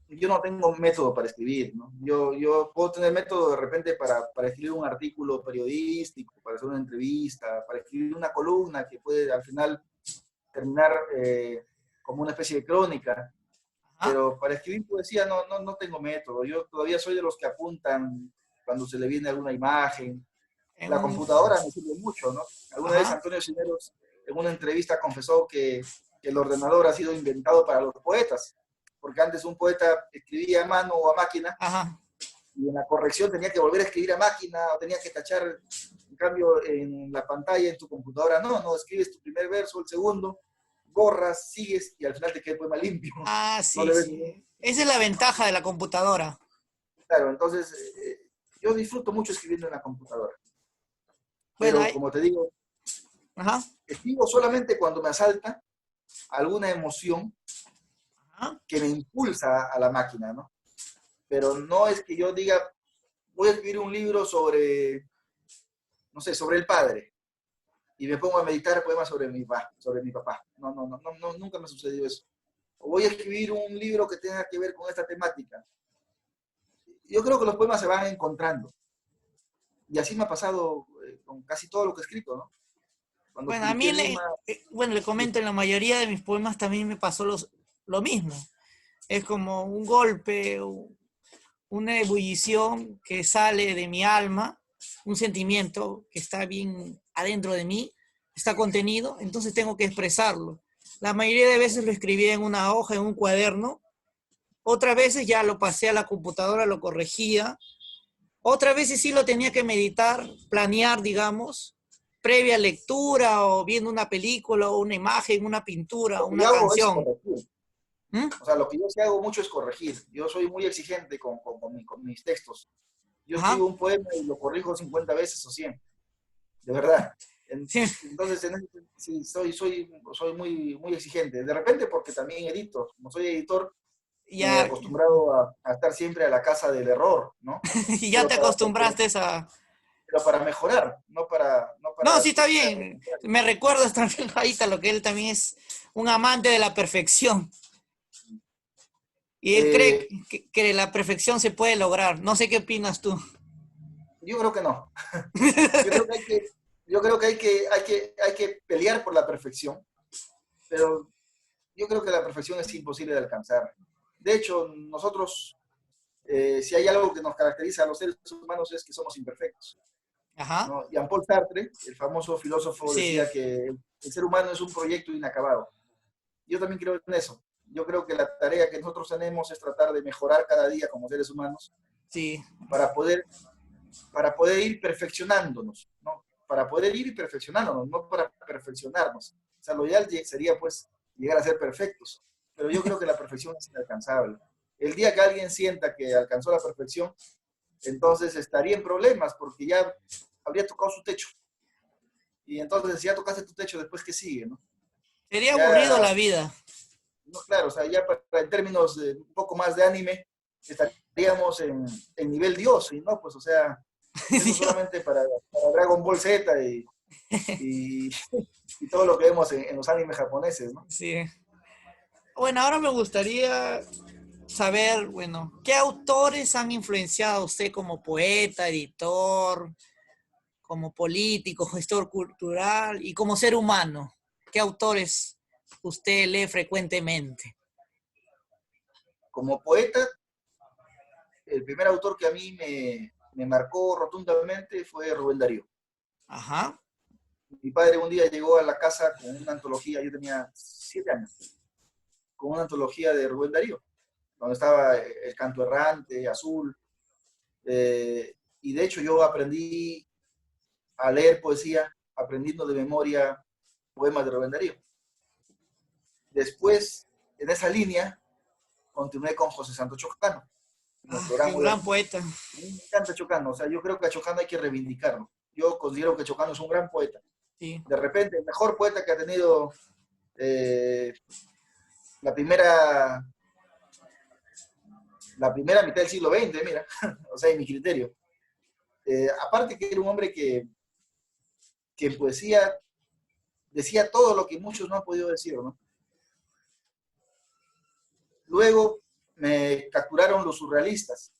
yo no tengo método para escribir, ¿no? Yo puedo tener método de repente para escribir un artículo periodístico, para hacer una entrevista, para escribir una columna que puede al final terminar como una especie de crónica. Ajá. Pero para escribir poesía no tengo método. Yo todavía soy de los que apuntan cuando se le viene alguna imagen. En La un, computadora me sirve mucho, ¿no? Alguna vez ajá, Antonio Cineros en una entrevista confesó que el ordenador ha sido inventado para los poetas, porque antes un poeta escribía a mano o a máquina ajá. y en la corrección tenía que volver a escribir a máquina o tenía que tachar. En cambio, en la pantalla, en tu computadora, no, escribes tu primer verso, el segundo, borras, sigues y al final te queda el poema limpio. Ah, No sí, le ves ningún. sí. Esa es la ventaja de la computadora. Claro, entonces yo disfruto mucho escribiendo en la computadora, Bueno, pero como te digo, ajá, escribo solamente cuando me asalta alguna emoción ajá. que me impulsa a la máquina, ¿no? Pero no es que yo diga, voy a escribir un libro sobre, no sé, sobre el padre, y me pongo a meditar poemas sobre mi papá. No, nunca me ha sucedido eso. O voy a escribir un libro que tenga que ver con esta temática. Yo creo que los poemas se van encontrando. Y así me ha pasado con casi todo lo que he escrito, ¿no? Cuando Bueno, a publiqué mí, Lima, bueno, le comento, en la mayoría de mis poemas también me pasó lo mismo. Es como un golpe, una ebullición que sale de mi alma, un sentimiento que está bien adentro de mí, está contenido, entonces tengo que expresarlo. La mayoría de veces lo escribía en una hoja, en un cuaderno, otras veces ya lo pasé a la computadora, lo corregía, otras veces sí lo tenía que meditar, planear, digamos, previa lectura o viendo una película o una imagen, una pintura, lo que yo una hago es canción. corregir. ¿Mm? O sea, lo que yo sí hago mucho es corregir. Yo soy muy exigente con mis textos. Yo Ajá. escribo un poema y lo corrijo 50 veces o 100, de verdad. Sí, Entonces, sí, soy muy exigente. De repente, porque también edito. Como soy editor, me he ya, acostumbrado a estar siempre a la casa del error, ¿no? ya Pero te para, acostumbraste a... pero para mejorar, no No, para sí está criticar, al bien. contrario. Me recuerdas también a Ítalo, que él también es un amante de la perfección. Y él cree Eh, que la perfección se puede lograr. No sé qué opinas tú. Yo creo que no. Yo creo que hay que pelear por la perfección, pero yo creo que la perfección es imposible de alcanzar. De hecho, nosotros, si hay algo que nos caracteriza a los seres humanos es que somos imperfectos, Ajá. ¿no? Jean-Paul Sartre, el famoso filósofo, Sí. decía que el ser humano es un proyecto inacabado. Yo también creo en eso. Yo creo que la tarea que nosotros tenemos es tratar de mejorar cada día como seres humanos Sí. para poder, para poder ir perfeccionándonos, ¿no? Para poder ir perfeccionándonos, no para perfeccionarnos. O sea, lo ideal sería, pues, llegar a ser perfectos. Pero yo creo que la perfección es inalcanzable. El día que alguien sienta que alcanzó la perfección, entonces estaría en problemas porque ya habría tocado su techo. Y entonces, si ya tocaste tu techo, después, ¿qué sigue, no? Sería aburrido Ya, la vida. no, claro, o sea, ya en términos de un poco más de anime, estaríamos en nivel Dios, y no, pues, o sea, eso Dios. solamente para Dragon Ball Z y, y todo lo que vemos en los animes japoneses, ¿no? Sí. Bueno, ahora me gustaría saber, bueno, ¿qué autores han influenciado a usted como poeta, editor, como político, gestor cultural y como ser humano? ¿Qué autores usted lee frecuentemente? Como poeta, el primer autor que a mí me marcó rotundamente fue Rubén Darío. Ajá. Mi padre un día llegó a la casa con una antología, yo tenía 7 años, con una antología de Rubén Darío, donde estaba El Canto Errante, Azul, y de hecho yo aprendí a leer poesía aprendiendo de memoria poemas de Rubén Darío. Después, en esa línea, continué con José Santos Chocano, Ah, nuestro qué gran un gran moderno. poeta. A mí me encanta Chocano, o sea, yo creo que a Chocano hay que reivindicarlo. Yo considero que Chocano es un gran poeta. Sí. De repente, el mejor poeta que ha tenido eh, la primera mitad del siglo XX, mira, o sea, en mi criterio. Aparte que era un hombre que en poesía decía todo lo que muchos no han podido decir, ¿no? Luego me capturaron los surrealistas,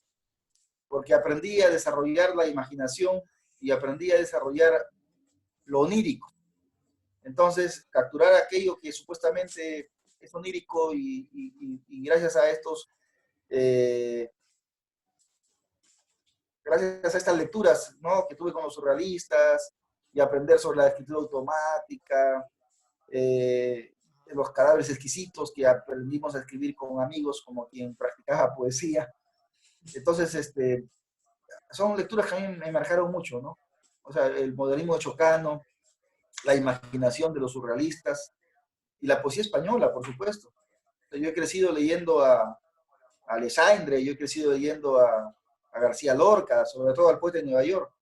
porque aprendí a desarrollar la imaginación y aprendí a desarrollar lo onírico. Entonces, capturar aquello que supuestamente es onírico y gracias a eh, gracias a estas lecturas, ¿no?, que tuve con los surrealistas y aprender sobre la escritura automática, los cadáveres exquisitos que aprendimos a escribir con amigos como quien practicaba poesía. Entonces, son lecturas que a mí me marcaron mucho, ¿no? O sea, el modernismo de Chocano, la imaginación de los surrealistas y la poesía española, por supuesto. Yo he crecido leyendo a Alexandre, yo he crecido leyendo a García Lorca, sobre todo al poeta de Nueva York.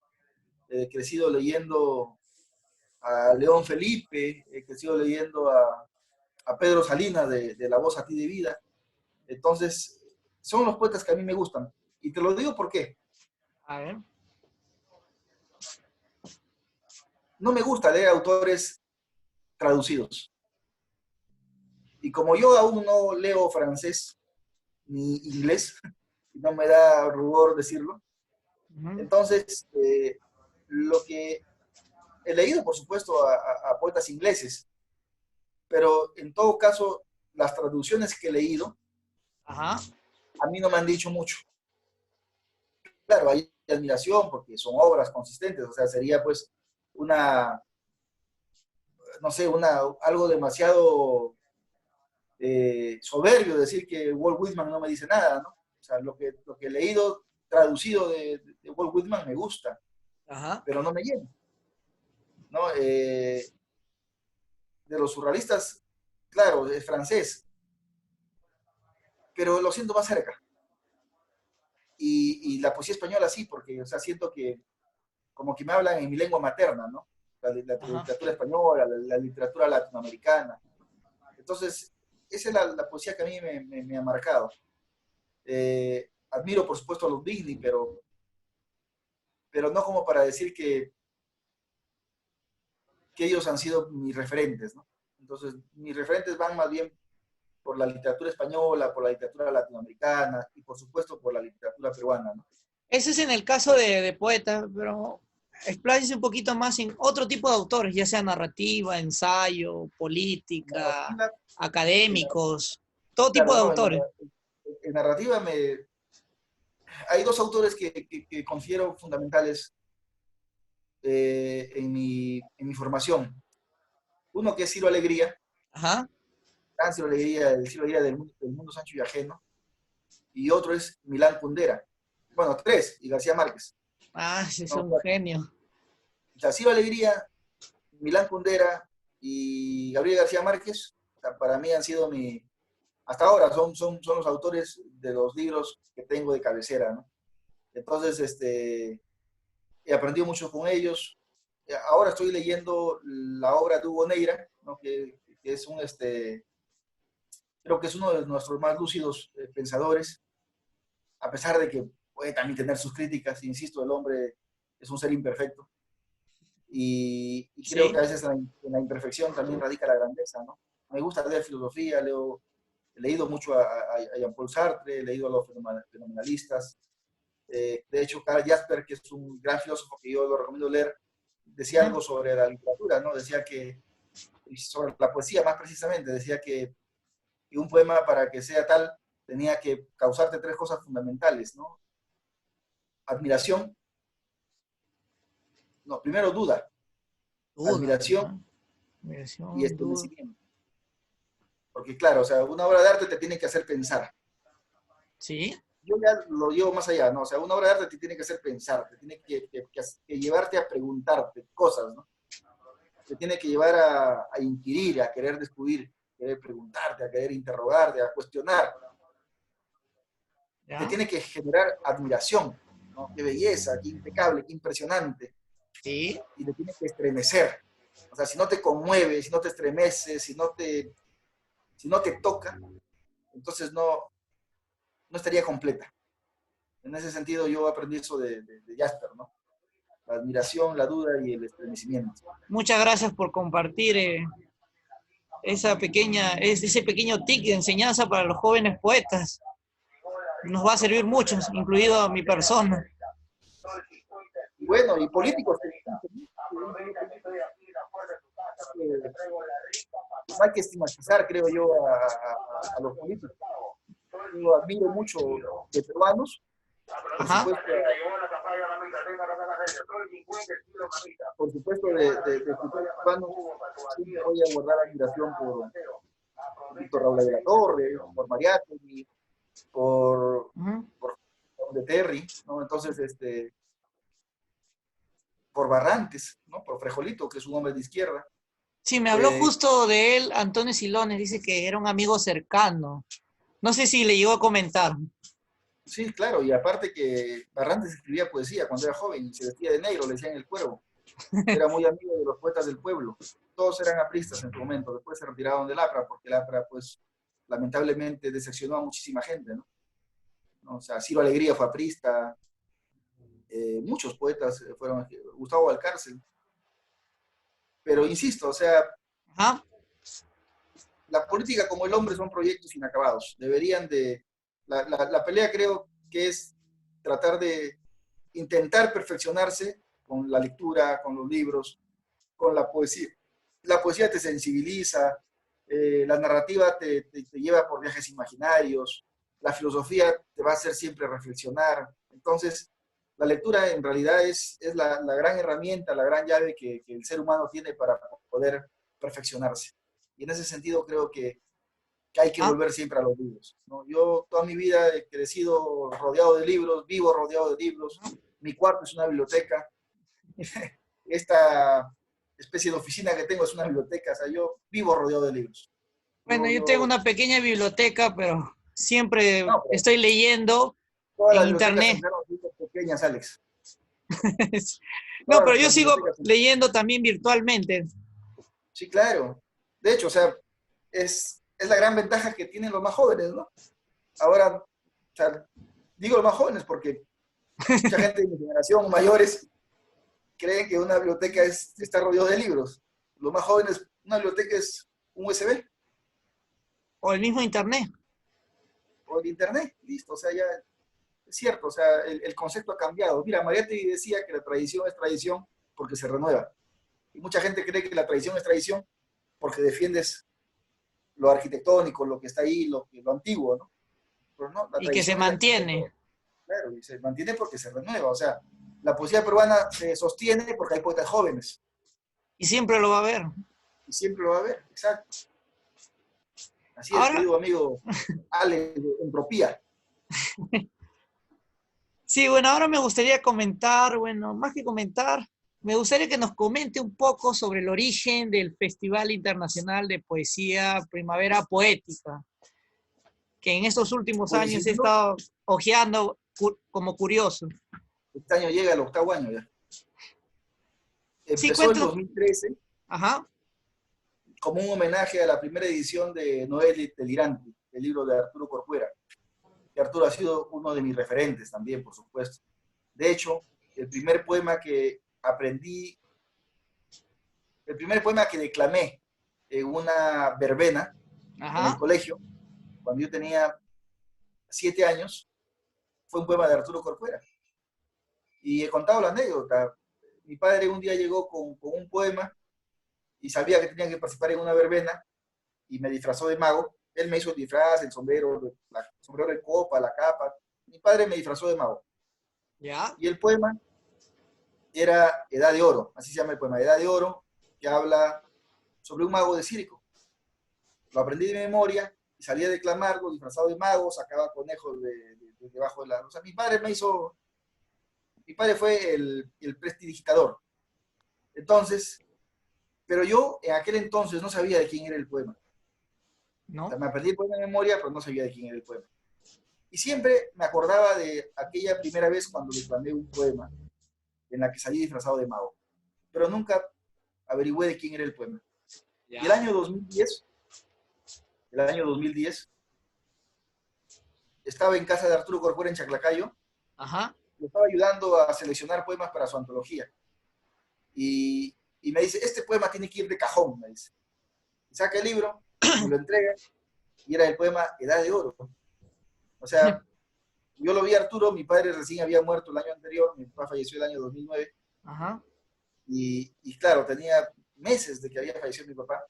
He crecido leyendo a León Felipe, he crecido leyendo a Pedro Salinas de La Voz a ti de Vida. Entonces, son los poetas que a mí me gustan. Y te lo digo por qué. A ver. No me gusta leer autores traducidos. Y como yo aún no leo francés ni inglés, no me da rubor decirlo, Ujú. entonces lo que he leído, por supuesto, a poetas ingleses, pero en todo caso, las traducciones que he leído, Ajá. a mí no me han dicho mucho. Claro, hay admiración porque son obras consistentes, o sea, sería pues una, no sé, algo demasiado soberbio decir que Walt Whitman no me dice nada, ¿no? O sea, lo que he leído traducido de Walt Whitman me gusta, Ajá. pero no me llena, ¿no? De los surrealistas, claro, es francés, pero lo siento más cerca. Y la poesía española sí, porque, o sea, siento que como que me hablan en mi lengua materna, ¿no? La Ajá. literatura española, la literatura latinoamericana. Entonces, esa es la poesía que a mí me ha marcado. Admiro, por supuesto, a los Disney, pero no como para decir que ellos han sido mis referentes, ¿no? Entonces, mis referentes van más bien por la literatura española, por la literatura latinoamericana y, por supuesto, por la literatura peruana, ¿no? Ese es en el caso de poetas, pero expláyese un poquito más en otro tipo de autores, ya sea narrativa, ensayo, política, Narrativa, en, académicos, todo tipo claro, de no, autores. en narrativa hay dos autores que considero fundamentales en mi formación. Uno que es Ciro Alegría, Ajá. gran Ciro Alegría, el Ciro Alegría del mundo Sancho y Ajeno, y otro es Milán Kundera. Bueno, tres, y García Márquez. Ah, ese es ¿No? un genio. O sea, Ciro Alegría, Milán Kundera y Gabriel García Márquez, o sea, para mí han sido hasta ahora son los autores de los libros que tengo de cabecera, ¿no? Entonces, he aprendido mucho con ellos. Ahora estoy leyendo la obra de Hugo Neira, ¿no? que es creo que es uno de nuestros más lúcidos pensadores, a pesar de que puede también tener sus críticas. Insisto, el hombre es un ser imperfecto y creo que Sí. a veces en la imperfección también radica la grandeza, ¿no? Me gusta leer filosofía, he leído mucho a Jean-Paul Sartre, he leído a los fenomenalistas. De hecho, Karl Jasper, que es un gran filósofo que yo lo recomiendo leer, decía Ajá. algo sobre la literatura, ¿no? Decía que, sobre la poesía más precisamente, decía que un poema para que sea tal tenía que causarte tres cosas fundamentales, ¿no? Admiración, no, primero duda, Duda. admiración Ajá. y Admiración, duda. estremecimiento. Porque claro, o sea, una obra de arte te tiene que hacer pensar. Sí. Yo ya lo llevo más allá, ¿no? O sea, una obra de arte te tiene que hacer pensar, te tiene que llevarte a preguntarte cosas, ¿no? Te tiene que llevar a inquirir, a querer descubrir, a querer preguntarte, a querer interrogarte, a cuestionar. Te ¿Ya? tiene que generar admiración, ¿no? Qué belleza, qué impecable, qué impresionante. Sí. Y te tiene que estremecer. O sea, si no te conmueve, si no te estremece, si no te toca, entonces no estaría completa. En ese sentido, yo aprendí eso de Jasper, ¿no? La admiración, la duda y el estremecimiento. Muchas gracias por compartir ese pequeño tic de enseñanza para los jóvenes poetas. Nos va a servir mucho, incluido a mi persona. Y bueno, y políticos, no hay que estigmatizar, creo yo, a los políticos. Yo admiro mucho de peruanos, por Ajá. supuesto, por supuesto de escritores peruanos, siempre voy a guardar admiración por Víctor Raúl de la Torre, por Mariátegui, por, Ujú. por de Terry, ¿no? Entonces, por Barrantes, ¿no? Por Frejolito, que es un hombre de izquierda. Sí, me habló Eh, justo de él Antonio Silones, dice que era un amigo cercano. No sé si le llegó a comentar. sí, claro, y aparte que Barrantes escribía poesía cuando era joven y se vestía de negro, le decían el cuervo. Era muy amigo de los poetas del pueblo. Todos eran apristas en su momento, después se retiraron del APRA, porque el APRA, pues, lamentablemente decepcionó a muchísima gente, ¿no? O sea, Ciro Alegría fue aprista, muchos poetas fueron, Gustavo Valcárcel, pero insisto, o sea, Ajá. la política como el hombre son proyectos inacabados. La pelea creo que es tratar de intentar perfeccionarse con la lectura, con los libros, con la poesía. La poesía te sensibiliza, la narrativa te lleva por viajes imaginarios, la filosofía te va a hacer siempre reflexionar. Entonces, la lectura en realidad es la gran herramienta, la gran llave que el ser humano tiene para poder perfeccionarse. Y en ese sentido creo que hay que Ah, volver siempre a los libros, ¿no? Yo toda mi vida he crecido rodeado de libros, vivo rodeado de libros, mi cuarto es una biblioteca, esta especie de oficina que tengo es una biblioteca, o sea, yo vivo rodeado de libros. bueno, Yo, yo tengo yo, una pequeña biblioteca, pero siempre no, pero estoy leyendo todas en las bibliotecas internet. tendrán libros pequeñas, Alex. No, Todas pero yo las sigo bibliotecas, leyendo también virtualmente. sí, claro. De hecho, o sea, es la gran ventaja que tienen los más jóvenes, ¿no? Ahora, o sea, digo los más jóvenes porque mucha gente de mi generación, mayores, creen que una biblioteca está rodeado de libros. Los más jóvenes, una biblioteca es un USB O el mismo internet. o el internet, listo, o sea, ya Es cierto, o sea, el concepto ha cambiado. Mira, Mariátegui decía que la tradición es tradición porque se renueva. Y mucha gente cree que la tradición es tradición porque defiendes lo arquitectónico, lo que está ahí, lo antiguo, ¿no? Pero no, la Y que se tradición es la que está mantiene. todo. Claro, y se mantiene porque se renueva. O sea, la poesía peruana se sostiene porque hay poetas jóvenes. Y siempre lo va a haber. Y siempre lo va a haber, exacto. Así es, Ahora, querido amigo Ale, de Entropía. sí, bueno, ahora me gustaría comentar, bueno, más que comentar, me gustaría que nos comente un poco sobre el origen del Festival Internacional de Poesía Primavera Poética, que en estos últimos años he Coincidió, estado hojeando como curioso. este año llega el 8º año ya. Sí, Empezó el cuento. 2013 Ajá, como un homenaje a la primera edición de Noel Delirante, el libro de Arturo Corcuera. Y Arturo ha sido uno de mis referentes también, por supuesto. De hecho, el primer poema que aprendí, el primer poema que declamé en una verbena en el ajá, colegio, cuando yo tenía 7 años, fue un poema de Arturo Corcuera. Y he contado la anécdota. Mi padre un día llegó con un poema y sabía que tenía que participar en una verbena y me disfrazó de mago. Él me hizo el disfraz, el sombrero, el sombrero de copa, la capa. Mi padre me disfrazó de mago. ya, Y el poema era Edad de Oro, así se llama el poema, Edad de Oro, que habla sobre un mago de circo. Lo aprendí de memoria y salía a declamarlo disfrazado de mago, sacaba conejos de debajo de la... O sea, mi padre fue el prestidigitador. Entonces, pero yo en aquel entonces no sabía de quién era el poema. O sea, ¿no? me aprendí el poema de memoria, pero no sabía de quién era el poema. Y siempre me acordaba de aquella primera vez cuando declamé un poema en la que salí disfrazado de mago. Pero nunca averigüé de quién era el poema. Y Ya, el año 2010 estaba en casa de Arturo Corcuera en Chaclacayo, ajá, le estaba ayudando a seleccionar poemas para su antología. Y me dice, este poema tiene que ir de cajón, me dice. Y saca el libro, me lo entrega, y era el poema Edad de Oro. O sea, yo lo vi a Arturo, mi padre recién había muerto el año anterior, mi papá falleció el año 2009, ajá, y claro, tenía meses de que había fallecido mi papá.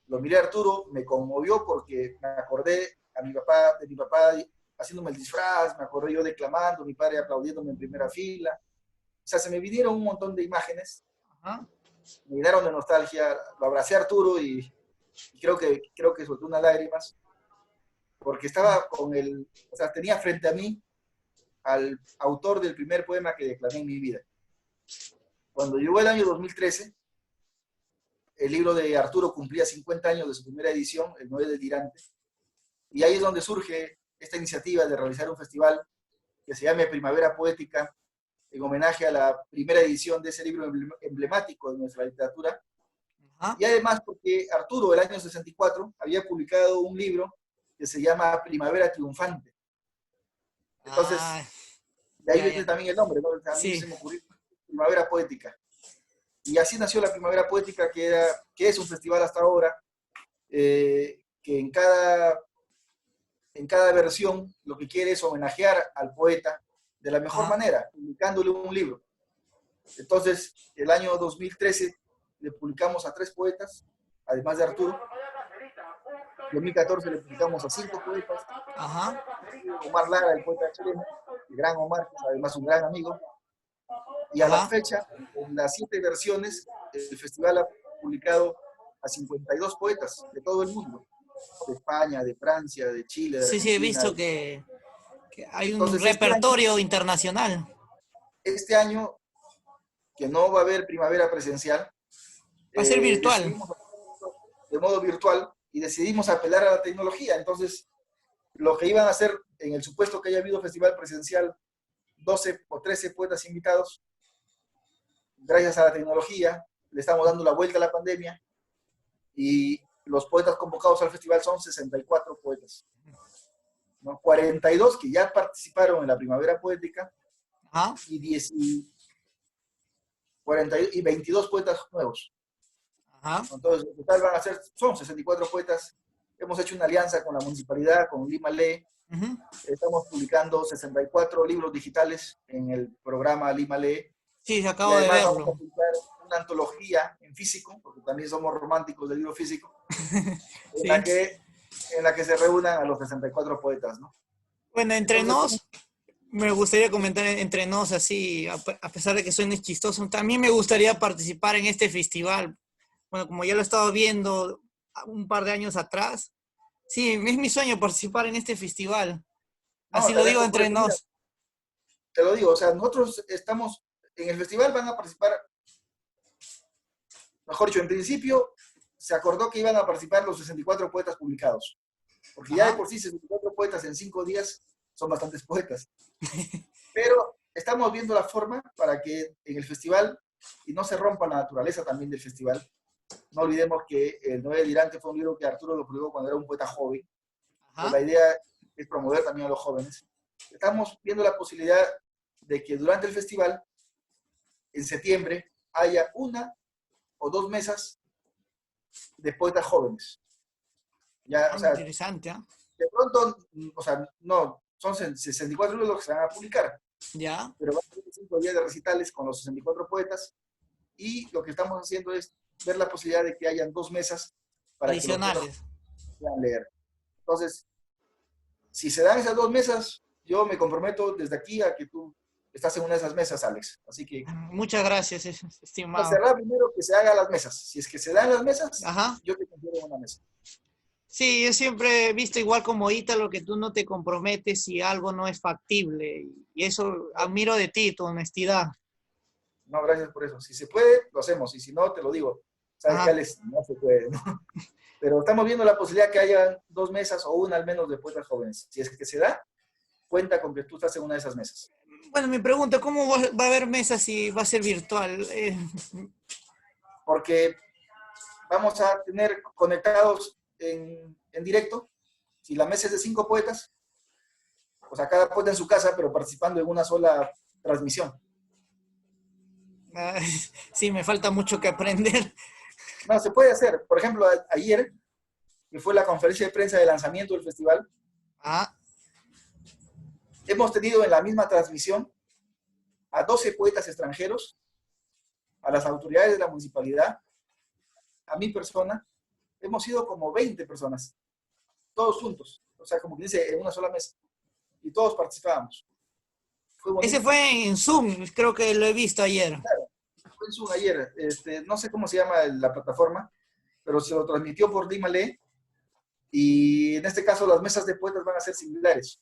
Lo miré a Arturo, me conmovió porque me acordé de mi papá haciéndome el disfraz, me acordé yo declamando, mi padre aplaudiéndome en primera fila. O sea, se me vinieron un montón de imágenes, ajá. me llenaron de nostalgia, lo abracé a Arturo y creo que soltó unas lágrimas, porque estaba o sea, tenía frente a mí al autor del primer poema que declamé en mi vida. Cuando llegó el año 2013, el libro de Arturo cumplía 50 años de su primera edición, el Noel del Tirante, y ahí es donde surge esta iniciativa de realizar un festival que se llame Primavera Poética, en homenaje a la primera edición de ese libro emblemático de nuestra literatura, Ajá. y además porque Arturo, el año 64, había publicado un libro que se llama Primavera Triunfante. Entonces, Ah, de ahí ya, viene ya. también el nombre, ¿no? A mí Sí. se me ocurrió Primavera Poética. Y así nació la Primavera Poética, que es un festival hasta ahora, que en cada versión lo que quiere es homenajear al poeta de la mejor Ajá. manera, publicándole un libro. Entonces, el año 2013 le publicamos a 3 poetas, además de Arturo. En 2014 le publicamos a 5 poetas. Ajá. Omar Lara, el poeta chileno, el gran Omar, que es además un gran amigo. Y a la Ajá. fecha, en las 7 versiones, el festival ha publicado a 52 poetas de todo el mundo, de España, de Francia, de Chile, de Sí, sí, he Argentina. visto que hay un Entonces, este año, repertorio internacional. este año que no va a haber primavera presencial, Va a ser virtual. decidimos hacerlo de modo virtual y decidimos apelar a la tecnología. Entonces, lo que iban a hacer en el supuesto que haya habido festival presencial, 12 o 13 poetas invitados, gracias a la tecnología, le estamos dando la vuelta a la pandemia y los poetas convocados al festival son 64 poetas, ¿no? 42 que ya participaron en la Primavera Poética Ajá. y, 10, y 22 poetas nuevos. Ajá. Entonces, en total son 64 poetas. Hemos hecho una alianza con la municipalidad, con Lima Lee, Ujú. Estamos publicando 64 libros digitales en el programa Lima Lee. Sí, Y acabo de además vamos a verlo. publicar una antología en físico, porque también somos románticos del libro físico, en Sí. la que, en la que se reúnan a los 64 poetas, ¿no? Bueno, entre Entonces, nos, me gustaría comentar entre nos así, a pesar de que suene chistoso, también me gustaría participar en este festival. Bueno, como ya lo he estado viendo un par de años atrás, sí, es mi sueño participar en este festival. no, Así te lo digo agradezco por entre eso. Mira, nos. te lo digo, o sea, nosotros estamos, en el festival van a participar, mejor dicho, en principio se acordó que iban a participar los 64 poetas publicados, porque ya de Ajá. por sí 64 poetas en 5 días son bastantes poetas. Pero estamos viendo la forma para que en el festival, y no se rompa la naturaleza también del festival, no olvidemos que El Noé Delirante fue un libro que Arturo lo publicó cuando era un poeta joven, entonces Ajá. la idea es promover también a los jóvenes. Estamos viendo la posibilidad de que durante el festival, en septiembre, haya 1 o 2 mesas de poetas jóvenes. Ya, Ah, o sea, interesante, ¿ah? de pronto, o sea, no, son 64 libros los que se van a publicar, Ya. pero van a ser 5 días de recitales con los 64 poetas, y lo que estamos haciendo es ver la posibilidad de que hayan 2 mesas para que los poetas Adicionales. puedan leer. Entonces, si se dan esas 2 mesas, yo me comprometo desde aquí a que tú estás en una de esas mesas, Alex. Así que Muchas gracias, vamos a estimado. cerrar primero que se hagan las mesas. Si es que se dan las mesas, Ajá. yo te considero una mesa. Sí, yo siempre he visto igual como Ítalo que tú no te comprometes si algo no es factible. Y eso admiro de ti, tu honestidad. No, gracias por eso. Si se puede, lo hacemos. Y si no, te lo digo. Sabes que, Ajá. Alex, no se puede, ¿no? Pero estamos viendo la posibilidad que haya 2 mesas o una al menos de poetas jóvenes. Si es que se da, cuenta con que tú estás en una de esas mesas. Bueno, me pregunto, ¿cómo va a haber mesas si va a ser virtual? Porque vamos a tener conectados en directo. Si la mesa es de 5 poetas, o sea, cada poeta en su casa, pero participando en una sola transmisión. Ay, sí, me falta mucho que aprender. No, se puede hacer. Por ejemplo, ayer, que fue la conferencia de prensa de lanzamiento del festival, Ah, hemos tenido en la misma transmisión a 12 poetas extranjeros, a las autoridades de la municipalidad, a mi persona. Hemos sido como 20 personas, todos juntos. O sea, como que dice, en una sola mesa. Y todos participábamos. Fue ese bonito. fue en Zoom, creo que lo he visto ayer. Claro, fue en Zoom ayer. No sé cómo se llama la plataforma, pero se lo transmitió por Lima Lee. Y en este caso las mesas de poetas van a ser similares.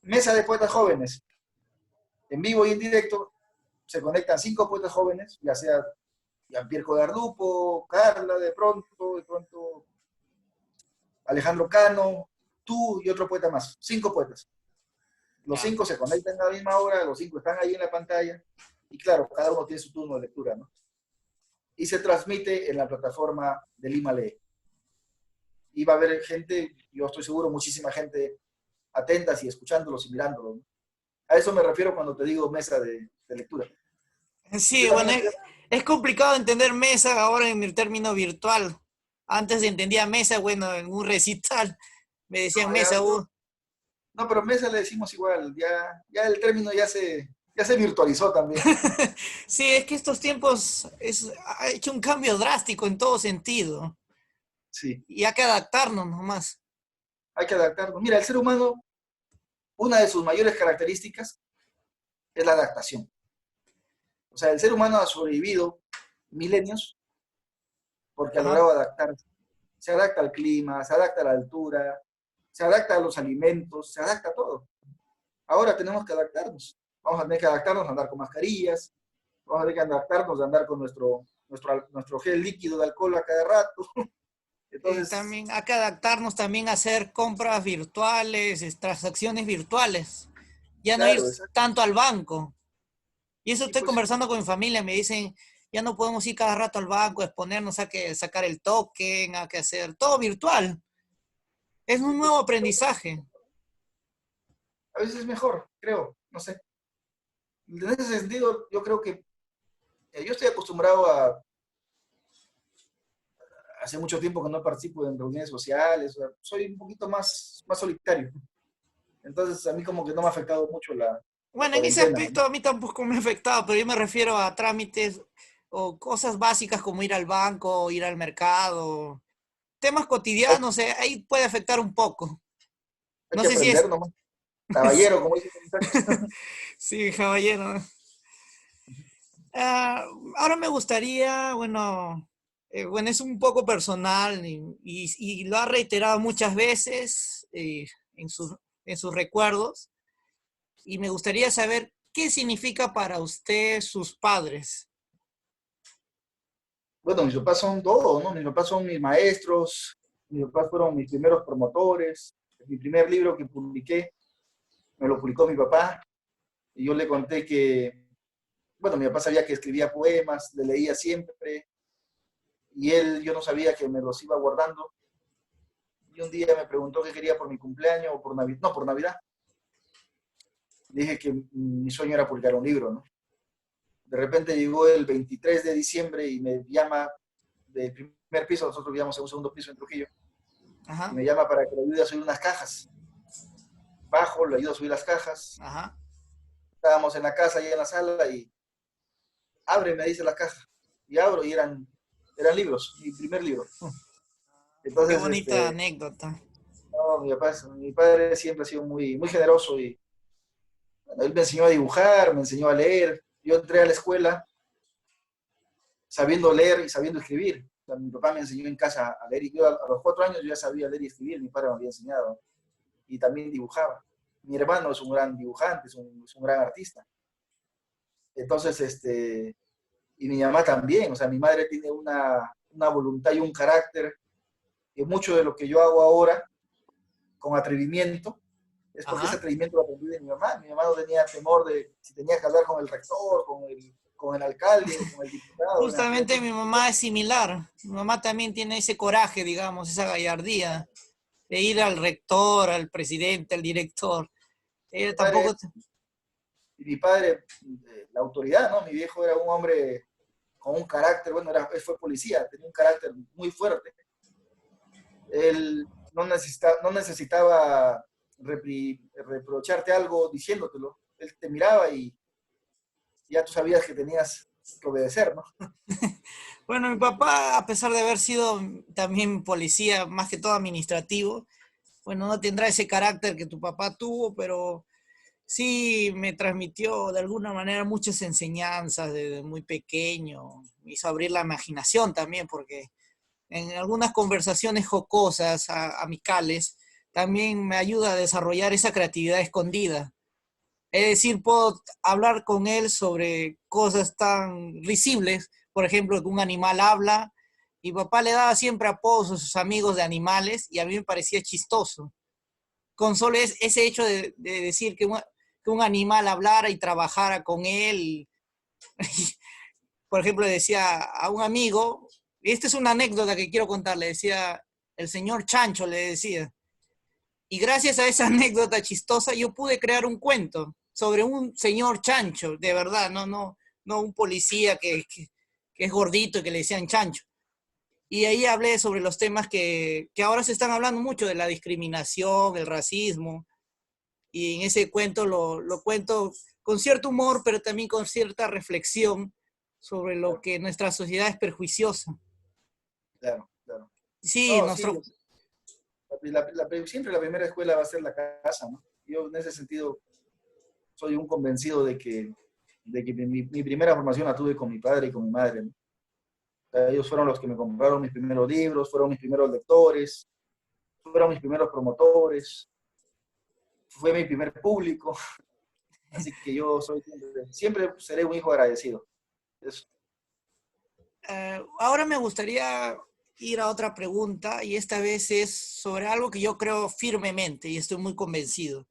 Mesa de poetas jóvenes, en vivo y en directo, se conectan 5 poetas jóvenes, ya sea Jean-Pierre Codarlupo, Carla de pronto Alejandro Cano, tú y otro poeta más, 5 poetas. Los Ya. 5 se conectan a la misma hora, los 5 están ahí en la pantalla, y claro, cada uno tiene su turno de lectura, ¿no? Y se transmite en la plataforma de Lima Lee. Y va a haber gente, yo estoy seguro, muchísima gente atentas y escuchándolos y mirándolos, ¿no? A eso me refiero cuando te digo mesa de lectura. Yo Sí, bueno, también estoy... es complicado entender mesa ahora en el término virtual. Antes entendía mesa, bueno, en un recital me decían No, ya, mesa. no, pero mesa le decimos igual, ya el término ya se virtualizó también. Sí, es que estos tiempos ha hecho un cambio drástico en todo sentido Sí, y hay que adaptarnos nomás. hay que adaptarnos. Mira, el ser humano, una de sus mayores características es la adaptación. O sea, el ser humano ha sobrevivido milenios porque ha Ajá. logrado adaptarse. Se adapta al clima, se adapta a la altura, se adapta a los alimentos, se adapta a todo. Ahora tenemos que adaptarnos. Vamos a tener que adaptarnos a andar con mascarillas, vamos a tener que adaptarnos a andar con nuestro gel líquido de alcohol a cada rato. Entonces, También hay que adaptarnos también a hacer compras virtuales, transacciones virtuales, ya no ir claro, exacto. tanto al banco. Y eso Sí, estoy pues, conversando con mi familia, me dicen, ya no podemos ir cada rato al banco, exponernos a que sacar el token, a que hacer todo virtual. Es sí, un nuevo pues, aprendizaje. a veces es mejor, creo, no sé. En ese sentido, yo creo que yo estoy acostumbrado hace mucho tiempo que no participo en reuniones sociales, o sea, soy un poquito más solitario. Entonces a mí como que no me ha afectado mucho la Bueno, en ese cuarentena, aspecto ¿no? a mí tampoco me ha afectado, pero yo me refiero a trámites o cosas básicas como ir al banco, ir al mercado, temas Hay, cotidianos, ahí puede afectar un poco. hay No que sé si aprender es, nomás. Caballero, como dicen los muchachos. sí, caballero. Ah, ahora me gustaría, bueno, es un poco personal y lo ha reiterado muchas veces en en sus recuerdos, y me gustaría saber qué significa para usted sus padres. Bueno, mis papás son todos, ¿no? Mis papás son mis maestros, mis papás fueron mis primeros promotores. Mi primer libro que publiqué, me lo publicó mi papá, y yo le conté que, bueno, mi papá sabía que escribía poemas, le leía siempre, y él, yo no sabía que me los iba guardando, y un día me preguntó qué quería por mi cumpleaños o por Navidad, no, por Navidad. Le dije que mi sueño era publicar un libro, ¿no? De repente llegó el 23 de diciembre y me llama del primer piso, nosotros vivíamos en un segundo piso en Trujillo, y Ajá, me llama para que le ayude a subir unas cajas. Bajo, le ayudo a subir las cajas. ajá. Estábamos en la casa, ahí en la sala, y abre, me dice la caja. Y abro y eran libros, mi primer libro. Qué Entonces, bonita anécdota. no, mi padre siempre ha sido muy, muy generoso y bueno, él me enseñó a dibujar, me enseñó a leer. Yo entré a la escuela sabiendo leer y sabiendo escribir. O sea, mi papá me enseñó en casa a leer y yo a los 4 años yo ya sabía leer y escribir, mi padre me había enseñado y también dibujaba. Mi hermano es un gran dibujante, es un gran artista. Entonces, y mi mamá también, o sea, mi madre tiene una voluntad y un carácter que mucho de lo que yo hago ahora con atrevimiento es porque ese Ajá. atrevimiento lo aprendí de mi mamá. Mi mamá no tenía temor de si tenía que hablar con el rector, con el alcalde, con el diputado, me hacía Justamente todo. mi mamá es similar. Mi mamá también tiene ese coraje, digamos, esa gallardía de ir al rector, al presidente, al director. Ella Mi padre, tampoco, y mi padre, la autoridad, ¿no? Mi viejo era un hombre con un carácter, bueno, él fue policía, tenía un carácter muy fuerte. Él no necesitaba reprocharte algo diciéndotelo. Él te miraba y ya tú sabías que tenías que obedecer, ¿no? bueno, mi papá, a pesar de haber sido también policía, más que todo administrativo, bueno, no tendrá ese carácter que tu papá tuvo, pero sí me transmitió de alguna manera muchas enseñanzas desde muy pequeño. Me hizo abrir la imaginación también, porque en algunas conversaciones jocosas, amicales, también me ayuda a desarrollar esa creatividad escondida. Es decir, puedo hablar con él sobre cosas tan risibles, por ejemplo, que un animal habla, y papá le daba siempre apodos a sus amigos de animales, y a mí me parecía chistoso. Con solo ese hecho de decir que un animal hablara y trabajara con él. Por ejemplo, le decía a un amigo, y esta es una anécdota que quiero contar, le decía, el señor Chancho, le decía. Y gracias a esa anécdota chistosa, yo pude crear un cuento sobre un señor Chancho, de verdad, no un policía que es gordito y que le decían Chancho. Y ahí hablé sobre los temas que ahora se están hablando mucho, de la discriminación, el racismo, y en ese cuento lo cuento con cierto humor, pero también con cierta reflexión sobre lo Claro, que nuestra sociedad es perjuiciosa. claro, claro. Sí, No, sí, siempre la primera escuela va a ser la casa, ¿no? Yo en ese sentido soy un convencido de que mi primera formación la tuve con mi padre y con mi madre, ¿no? O sea, ellos fueron los que me compraron mis primeros libros, fueron mis primeros lectores, fueron mis primeros promotores, fue mi primer público, así que yo siempre seré un hijo agradecido. Eso. ahora me gustaría ir a otra pregunta, y esta vez es sobre algo que yo creo firmemente y estoy muy convencido.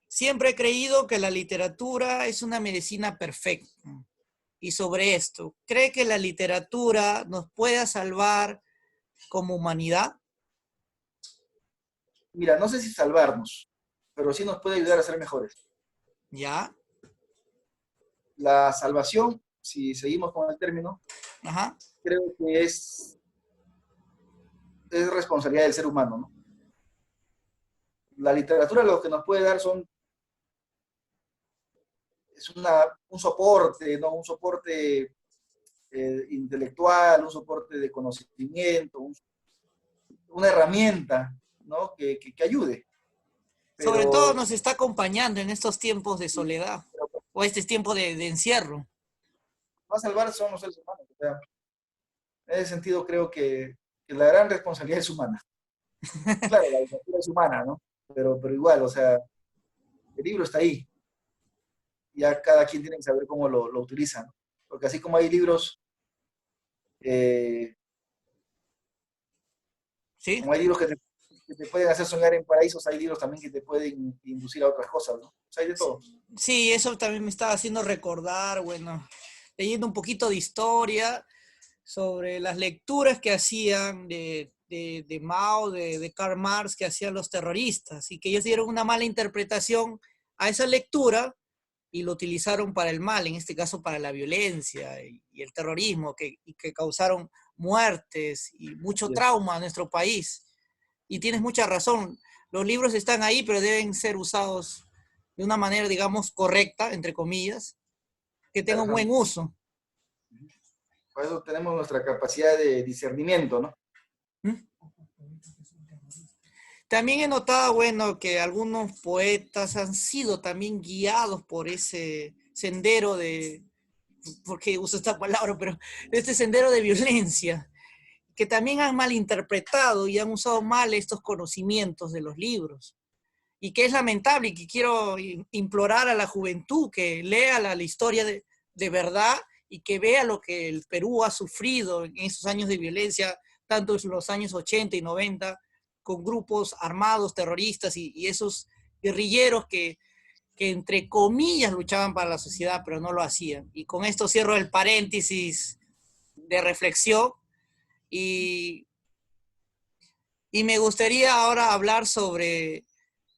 Siempre he creído que la literatura es una medicina perfecta. Y sobre esto, ¿cree que la literatura nos pueda salvar como humanidad? Mira, no sé si salvarnos, pero sí nos puede ayudar a ser mejores. ¿Ya? La salvación, si seguimos con el término, Ajá. creo que es responsabilidad del ser humano, ¿no? la literatura lo que nos puede dar es un soporte, ¿no? Un soporte intelectual, un soporte de conocimiento, una herramienta, ¿no? Que ayude. Sobre todo Pero, nos está acompañando en estos tiempos de sí, soledad pero o este tiempo de encierro. va a salvar son los seres humanos. O sea, en ese sentido creo que la gran responsabilidad es humana. Claro, la literatura es humana, ¿no? Pero igual, o sea, el libro está ahí. Ya cada quien tiene que saber cómo lo utiliza, ¿no? Porque así como hay libros, eh, ¿Sí? como hay libros que te pueden hacer soñar en paraísos, hay libros también que te pueden inducir a otras cosas, ¿no? O sea, hay de todo. Sí, eso también me estaba haciendo recordar, bueno, leyendo un poquito de historia sobre las lecturas que hacían de Mao, de Karl Marx, que hacían los terroristas, y que ellos dieron una mala interpretación a esa lectura y lo utilizaron para el mal, en este caso para la violencia y el terrorismo, y que causaron muertes y mucho Y es, trauma a nuestro país. Y tienes mucha razón, los libros están ahí, pero deben ser usados de una manera, digamos, correcta, entre comillas, que tenga un ajá. buen uso. Por eso tenemos nuestra capacidad de discernimiento, ¿no? ¿Mm? También he notado, bueno, que algunos poetas han sido también guiados por ese sendero porque uso esta palabra, pero este sendero de violencia, que también han malinterpretado y han usado mal estos conocimientos de los libros. Y que es lamentable y que quiero implorar a la juventud que lea la historia de verdad y que vea lo que el Perú ha sufrido en esos años de violencia, tanto en los años 80 y 90, con grupos armados, terroristas y esos guerrilleros que entre comillas luchaban para la sociedad, pero no lo hacían. Y con esto cierro el paréntesis de reflexión y, y me gustaría ahora hablar sobre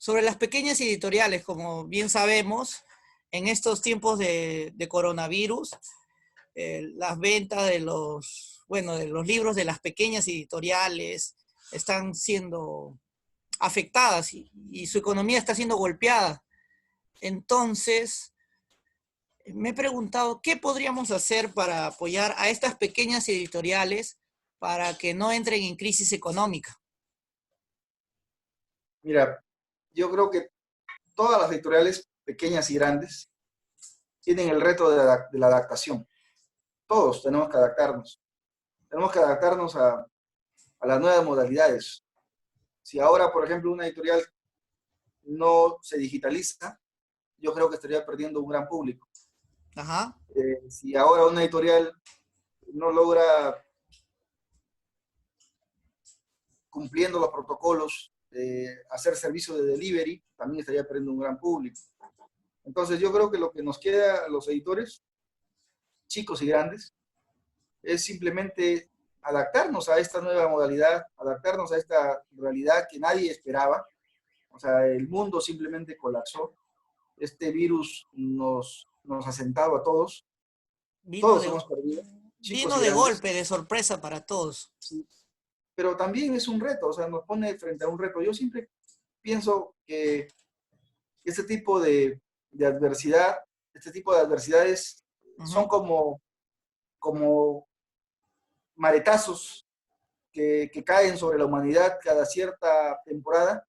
las pequeñas editoriales. Como bien sabemos, en estos tiempos de coronavirus, las ventas bueno, de los libros de las pequeñas editoriales están siendo afectadas y su economía está siendo golpeada. Entonces, me he preguntado qué podríamos hacer para apoyar a estas pequeñas editoriales para que no entren en crisis económica. Mira, yo creo que todas las editoriales, pequeñas y grandes, tienen el reto de la adaptación. Todos tenemos que adaptarnos. Tenemos que adaptarnos a las nuevas modalidades. Si ahora, por ejemplo, una editorial no se digitaliza, yo creo que estaría perdiendo un gran público. Ajá. Si ahora una editorial no logra cumpliendo los protocolos, hacer servicio de delivery, también estaría perdiendo un gran público. Entonces yo creo que lo que nos queda a los editores, chicos y grandes, es simplemente adaptarnos a esta nueva modalidad, adaptarnos a esta realidad que nadie esperaba. O sea, el mundo simplemente colapsó. Este virus nos ha sentado a todos. Vino Todos de, hemos perdido, chicos vino y de grandes. golpe, de sorpresa para todos. Sí. Pero también es un reto, o sea, nos pone frente a un reto. Yo siempre pienso que este tipo de adversidad, este tipo de adversidades son Ujú. como maretazos que caen sobre la humanidad cada cierta temporada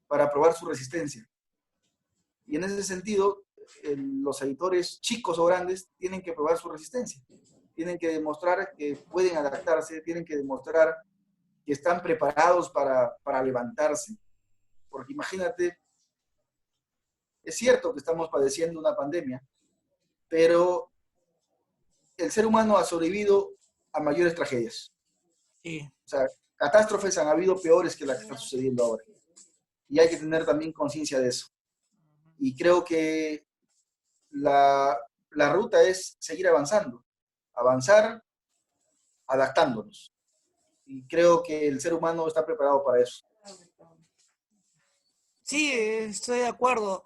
para probar su resistencia. Y en ese sentido, los editores chicos o grandes tienen que probar su resistencia. Tienen que demostrar que pueden adaptarse, tienen que demostrar que están preparados para levantarse. Porque imagínate, es cierto que estamos padeciendo una pandemia, pero el ser humano ha sobrevivido a mayores tragedias. Sí. O sea, catástrofes han habido peores que las que están sucediendo ahora. Y hay que tener también conciencia de eso. Y creo que la ruta es seguir avanzando, avanzar adaptándonos. Y creo que el ser humano está preparado para eso. Sí, estoy de acuerdo.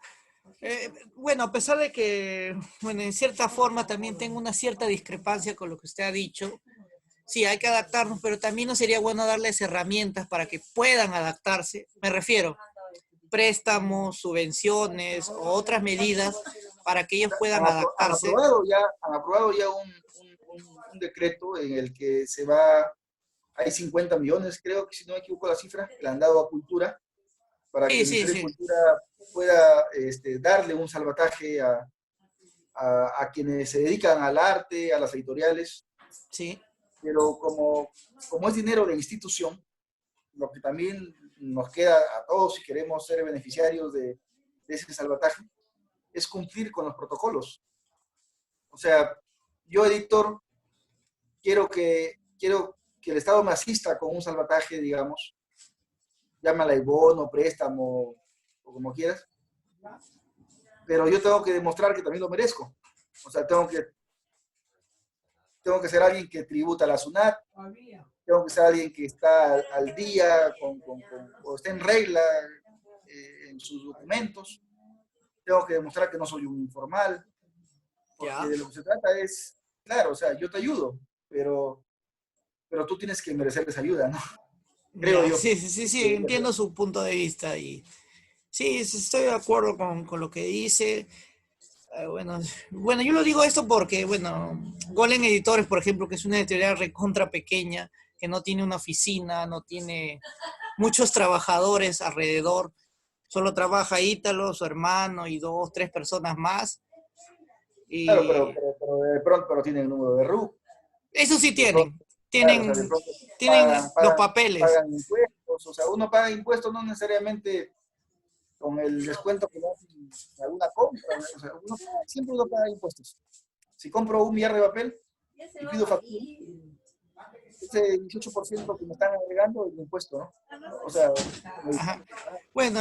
Bueno, a pesar de que, bueno, en cierta forma también tengo una cierta discrepancia con lo que usted ha dicho. Sí, hay que adaptarnos, pero también no sería bueno darles herramientas para que puedan adaptarse. Me refiero, préstamos, subvenciones o otras medidas para que ellos puedan Han adaptarse. aprobado ya un decreto en el que se va, hay 50 millones, creo que si no me equivoco la cifra, que le han dado a Cultura, para que Sí, el sí, Ministerio de sí, Cultura pueda darle un salvataje a quienes se dedican al arte, a las editoriales, sí. pero como es dinero de institución, lo que también nos queda a todos si queremos ser beneficiarios de ese salvataje, es cumplir con los protocolos. O sea, yo, editor, quiero que el Estado me asista con un salvataje, digamos, llámala bono, préstamo, o como quieras, pero yo tengo que demostrar que también lo merezco. O sea, tengo que ser alguien que tributa a la SUNAT, tengo que ser alguien que está al día, o está en regla en sus documentos, tengo que demostrar que no soy un informal, porque Ya. de lo que se trata es, claro, o sea, yo te ayudo, pero tú tienes que merecer esa ayuda, ¿no? Creo Ya, yo. sí, sí, sí, sí, Debería ser. entiendo su punto de vista y sí, estoy de acuerdo con lo que dice. Bueno, bueno, yo lo digo esto porque, bueno, Golem Editores, por ejemplo, que es una editorial recontra pequeña, que no tiene una oficina, no tiene muchos trabajadores alrededor, solo trabaja Ítalo, su hermano y dos, tres personas más. Claro, Y pero de pronto pero tienen el número de RUC, eso sí de pronto, tienen, claro, o sea, de pronto tienen los papeles. pagan impuestos, o sea, uno paga impuestos no necesariamente con el descuento que da en alguna compra, o sea, siempre uno paga impuestos. Si compro un millar de papel y pido factura, ese 18% que me están agregando es el impuesto, ¿no? O sea, Ajá. Bueno,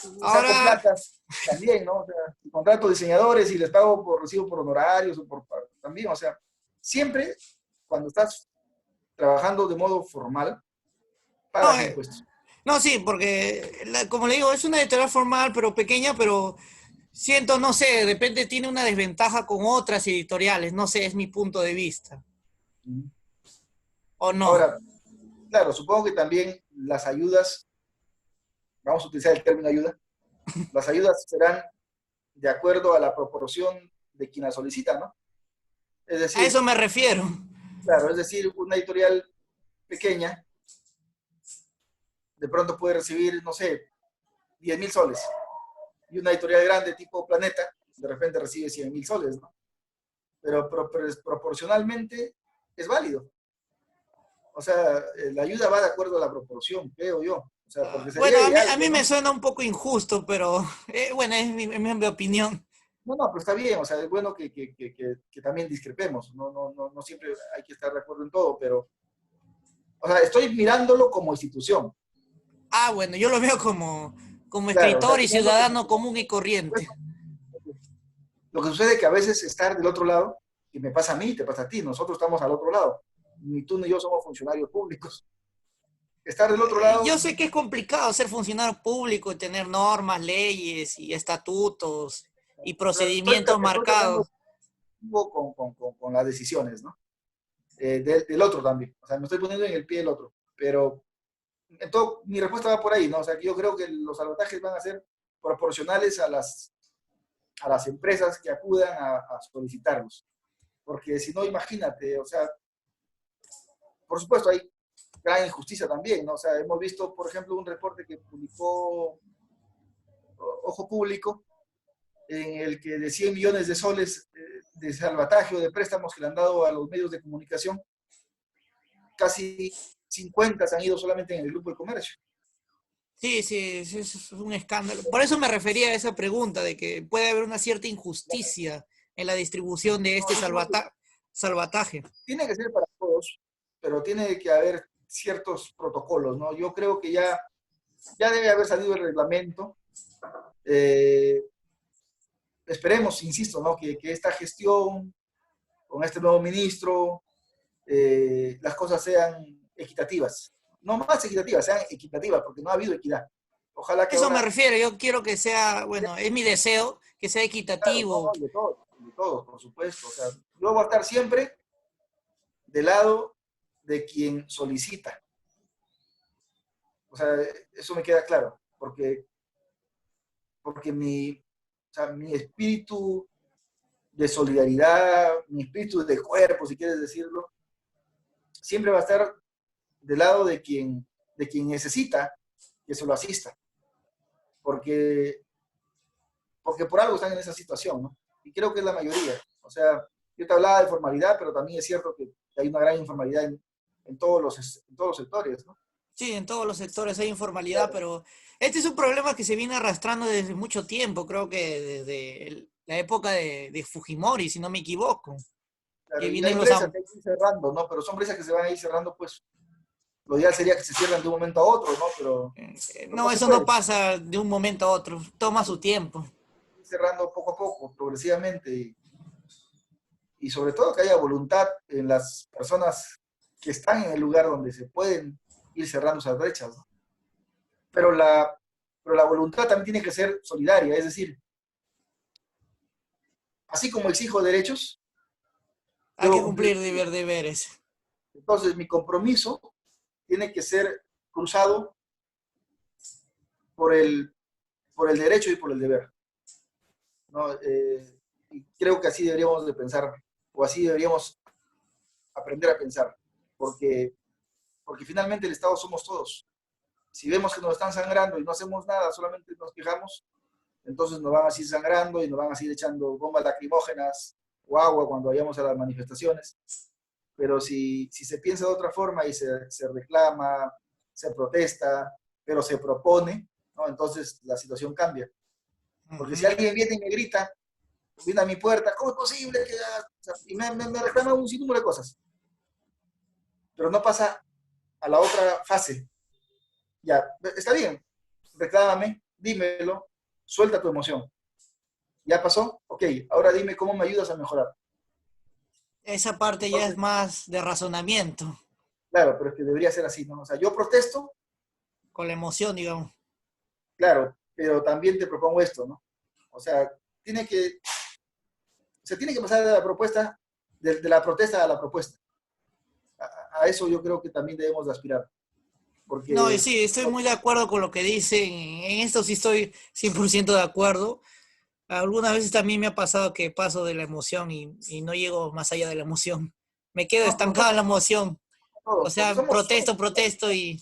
y saco ahora, placas también, ¿no? O sea, y contrato diseñadores y les pago recibo por honorarios o también, o sea, siempre cuando estás trabajando de modo formal, no, pagas impuestos. no, sí, porque como le digo, es una editorial formal, pero pequeña, pero siento, no sé, de repente tiene una desventaja con otras editoriales, no sé, es mi punto de vista, o no. Ahora, claro, supongo que también las ayudas, vamos a utilizar el término ayuda, las ayudas serán de acuerdo a la proporción de quien la solicita, ¿no? Es A eso decir, me refiero. claro, es decir, una editorial pequeña de pronto puede recibir, no sé, 10.000 soles, y una editorial grande tipo Planeta de repente recibe 100.000 soles, ¿no? Pero proporcionalmente es válido. O sea, la ayuda va de acuerdo a la proporción, creo yo. O sea, porque Bueno, sería ideal, a mí me ¿no? suena un poco injusto, pero bueno, es mi opinión. No, no, pero está bien, o sea, es bueno que también discrepemos, no siempre hay que estar de acuerdo en todo, pero, o sea, estoy mirándolo como institución, Ah, bueno, yo lo veo como claro, o sea, escritor y teniendo como, ciudadano común y corriente. lo que sucede es que a veces estar del otro lado, y me pasa a mí, te pasa a ti, nosotros estamos al otro lado, ni tú ni yo somos funcionarios públicos, estar del otro lado, Yo sé que es complicado ser funcionario público y tener normas, leyes y estatutos y o sea, procedimientos estoy cargando marcados. con las decisiones, ¿no? Del otro también, o sea, me estoy poniendo en el pie del otro, pero entonces, mi respuesta va por ahí, ¿no? O sea, que yo creo que los sabotajes van a ser proporcionales a las empresas que acudan a solicitarlos. Porque si no, imagínate, o sea, por supuesto hay gran injusticia también, ¿no? O sea, hemos visto, por ejemplo, un reporte que publicó Ojo Público, en el que de 100 millones de soles de salvataje o de préstamos que le han dado a los medios de comunicación, casi 50 se han ido solamente en el grupo de comercio. Sí, sí, sí, eso es un escándalo. Por eso me refería a esa pregunta de que puede haber una cierta injusticia en la distribución de No, este yo creo que salvataje. tiene que ser para todos, pero tiene que haber ciertos protocolos, ¿no? Yo creo que ya debe haber salido el reglamento. Eh, Esperemos, insisto, ¿no? Que esta gestión, con este nuevo ministro, las cosas sean equitativas. No más equitativas, sean equitativas, porque no ha habido equidad. Ojalá que Eso me ahora, refiero, yo quiero que sea, bueno, es mi deseo que sea claro, no, equitativo. no, de todos, por supuesto. O sea, yo voy a estar siempre del lado de quien solicita. O sea, eso me queda claro. porque, porque o sea, mi espíritu de solidaridad, mi espíritu de cuerpo, si quieres decirlo, siempre va a estar del lado de quien necesita que se lo asista, porque, porque por algo están en esa situación, ¿no? Y creo que es la mayoría. O sea, yo te hablaba de formalidad, pero también es cierto que hay una gran informalidad en todos los sectores, ¿no? Sí, en todos los sectores hay informalidad, pero este es un problema que se viene arrastrando desde mucho tiempo, creo que desde la época de Fujimori, si no me equivoco, que Claro, y hay vienen los... empresas que hay que ir cerrando, ¿no? Pero son empresas que se van a ir cerrando, pues lo ideal sería que se cierren de un momento a otro, ¿no? Pero no No, se eso no puede. pasa de un momento a otro, toma su tiempo. Ir cerrando poco a poco, progresivamente, y sobre todo que haya voluntad en las personas que están en el lugar donde se pueden ir cerrando esas brechas, ¿no? Pero pero la voluntad también tiene que ser solidaria, es decir, así como exijo derechos, Hay que debo cumplir. cumplir deberes. Entonces, mi compromiso tiene que ser cruzado por por el derecho y por el deber, ¿no? Y creo que así deberíamos de pensar, o así deberíamos aprender a pensar, porque, porque finalmente el Estado somos todos. Si vemos que nos están sangrando y no hacemos nada, solamente nos quejamos, entonces nos van a seguir sangrando y nos van a seguir echando bombas lacrimógenas o agua cuando vayamos a las manifestaciones. Pero si se piensa de otra forma y se reclama, se protesta, pero se propone, ¿no? Entonces la situación cambia. Porque si Ujú. alguien viene y me grita, viene a mi puerta, ¿cómo es posible que hagas? O sea, y me reclama un sinnúmero de cosas, pero no pasa a la otra fase. Ya, está bien, reclámame, dímelo, suelta tu emoción. ¿Ya pasó? Ok, ahora dime cómo me ayudas a mejorar. Esa parte ya es Entonces, más de razonamiento, claro, pero es que debería ser así, ¿no? O sea, yo protesto, con la emoción, digamos. claro, pero también te propongo esto, ¿no? O sea, se tiene que pasar de la propuesta, de la protesta a la propuesta. A eso yo creo que también debemos de aspirar, No, y porque sí, estoy muy de acuerdo con lo que dicen. En esto sí estoy 100% de acuerdo. Algunas veces también me ha pasado que paso de la emoción y no llego más allá de la emoción. Me quedo no, estancado en la emoción. O todos, porque sea, protesto y...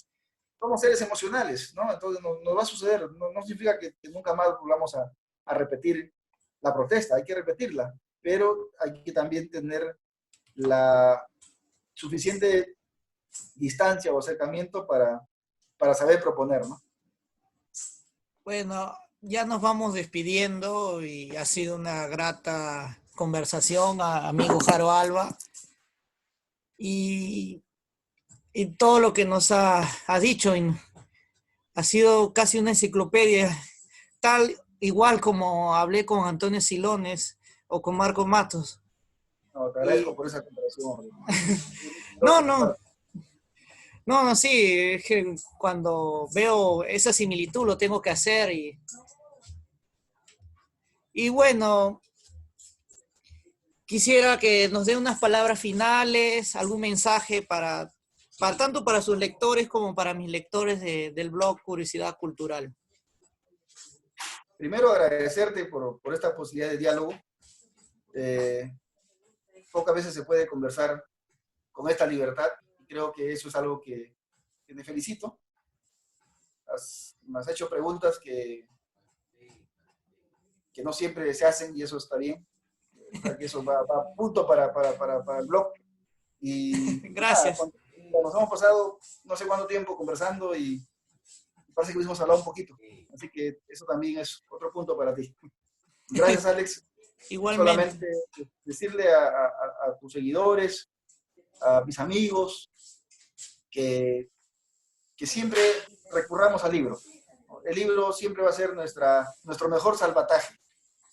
somos seres emocionales, ¿no? Entonces nos va a suceder, no significa que nunca más volvamos a repetir la protesta, hay que repetirla, pero hay que también tener la suficiente distancia o acercamiento para saber proponer, ¿no? Bueno, ya nos vamos despidiendo y ha sido una grata conversación, amigo Jaro Alba. Y, y todo lo que nos ha dicho ha sido casi una enciclopedia, tal igual como hablé con Antonio Silones o con Marco Matos. No, te agradezco Y por esa comparación. no, no, no, no, sí, es que cuando veo esa similitud lo tengo que hacer y bueno, quisiera que nos dé unas palabras finales, algún mensaje para tanto para sus lectores como para mis lectores del blog Curiosidad Cultural. Primero, agradecerte por esta posibilidad de diálogo. Eh, Pocas veces se puede conversar con esta libertad y creo que eso es algo que te felicito. Me has hecho preguntas que no siempre se hacen y eso está bien. O sea, que eso va a punto para el blog. Y nada, Gracias. nos hemos pasado no sé cuánto tiempo conversando y parece que hemos hablado un poquito. Así que eso también es otro punto para ti. Gracias, Alex. Igualmente. Solamente decirle a tus seguidores, a mis amigos, que, que siempre recurramos al libro. El libro siempre va a ser nuestro mejor salvataje,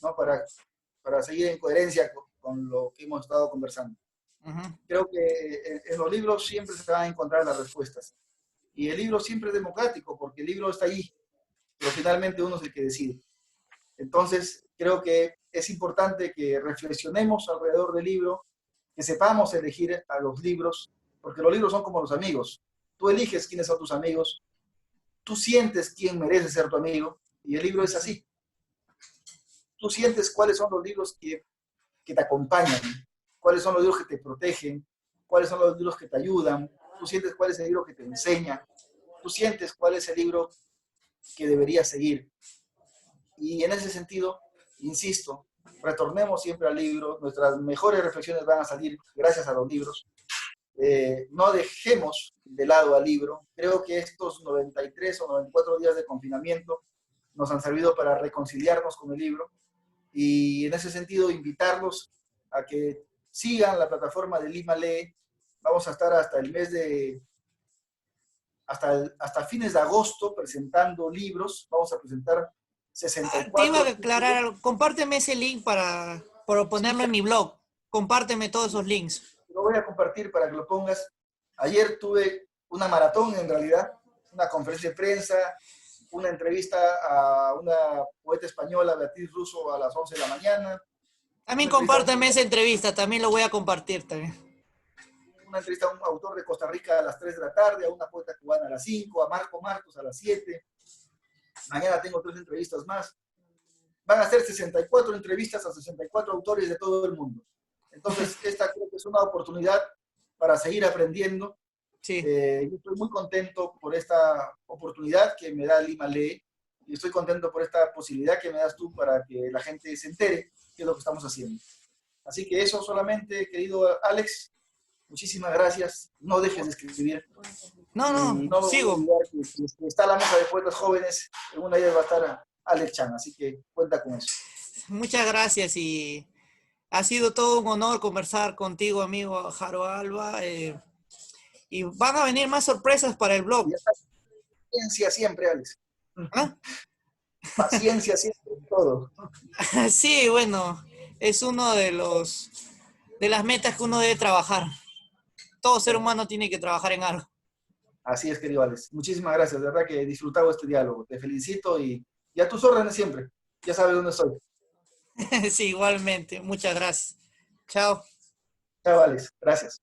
¿no? Para seguir en coherencia con lo que hemos estado conversando. Uh-huh. Creo que en los libros siempre se van a encontrar las respuestas. Y el libro siempre es democrático, porque el libro está ahí, pero finalmente uno es el que decide. Entonces, creo que es importante que reflexionemos alrededor del libro, que sepamos elegir a los libros, porque los libros son como los amigos. Tú eliges quiénes son tus amigos tú sientes quién merece ser tu amigo, y el libro es así. Tú sientes cuáles son los libros que te acompañan, cuáles son los libros que te protegen, cuáles son los libros que te ayudan, tú sientes cuál es el libro que te enseña, tú sientes cuál es el libro que deberías seguir. Y en ese sentido, insisto, retornemos siempre al libro, nuestras mejores reflexiones van a salir gracias a los libros. No dejemos de lado al libro. Creo que estos 93 o 94 días de confinamiento nos han servido para reconciliarnos con el libro y en ese sentido invitarlos a que sigan la plataforma de Lima Lee. Vamos a estar hasta el mes de hasta fines de agosto presentando libros. Vamos a presentar Te iba 64 a aclarar títulos. algo. Compárteme ese link para Sí, ponerlo en mi blog. Compárteme todos esos links. lo voy a compartir para que lo pongas. Ayer tuve una maratón, en realidad, una conferencia de prensa, una entrevista a una poeta española, Beatriz Russo, a las 11 de la mañana, También una entrevista, compárteme esa entrevista. También lo voy a compartir también. una entrevista a un autor de Costa Rica a las 3 de la tarde, a una poeta cubana a las 5, a Marco Marcos a las 7. Mañana tengo 3 entrevistas más. Van a ser 64 entrevistas a 64 autores de todo el mundo. Entonces, esta creo que es una oportunidad para seguir aprendiendo. Sí. Yo estoy muy contento por esta oportunidad que me da Lima Lee y estoy contento por esta posibilidad que me das tú para que la gente se entere qué es lo que estamos haciendo. Así que eso solamente, querido Alex, muchísimas gracias. No dejes de escribir. No, Y no me voy a sigo. olvidar que está la mesa de poetas jóvenes. En una de ellas va a estar Alex Chan, así que cuenta con eso. Muchas gracias y ha sido todo un honor conversar contigo, amigo Jaro Alba. Y van a venir más sorpresas para el blog. Y paciencia siempre, Alex. ¿Ah? Paciencia siempre en todo. Sí, bueno, es uno de las metas que uno debe trabajar. Todo ser humano tiene que trabajar en algo. Así es, querido Alex. Muchísimas gracias. De verdad que he disfrutado este diálogo. Te felicito y a tus órdenes siempre. Ya sabes dónde estoy. Sí, igualmente. Muchas gracias. Chao. Chao, Alex. Gracias.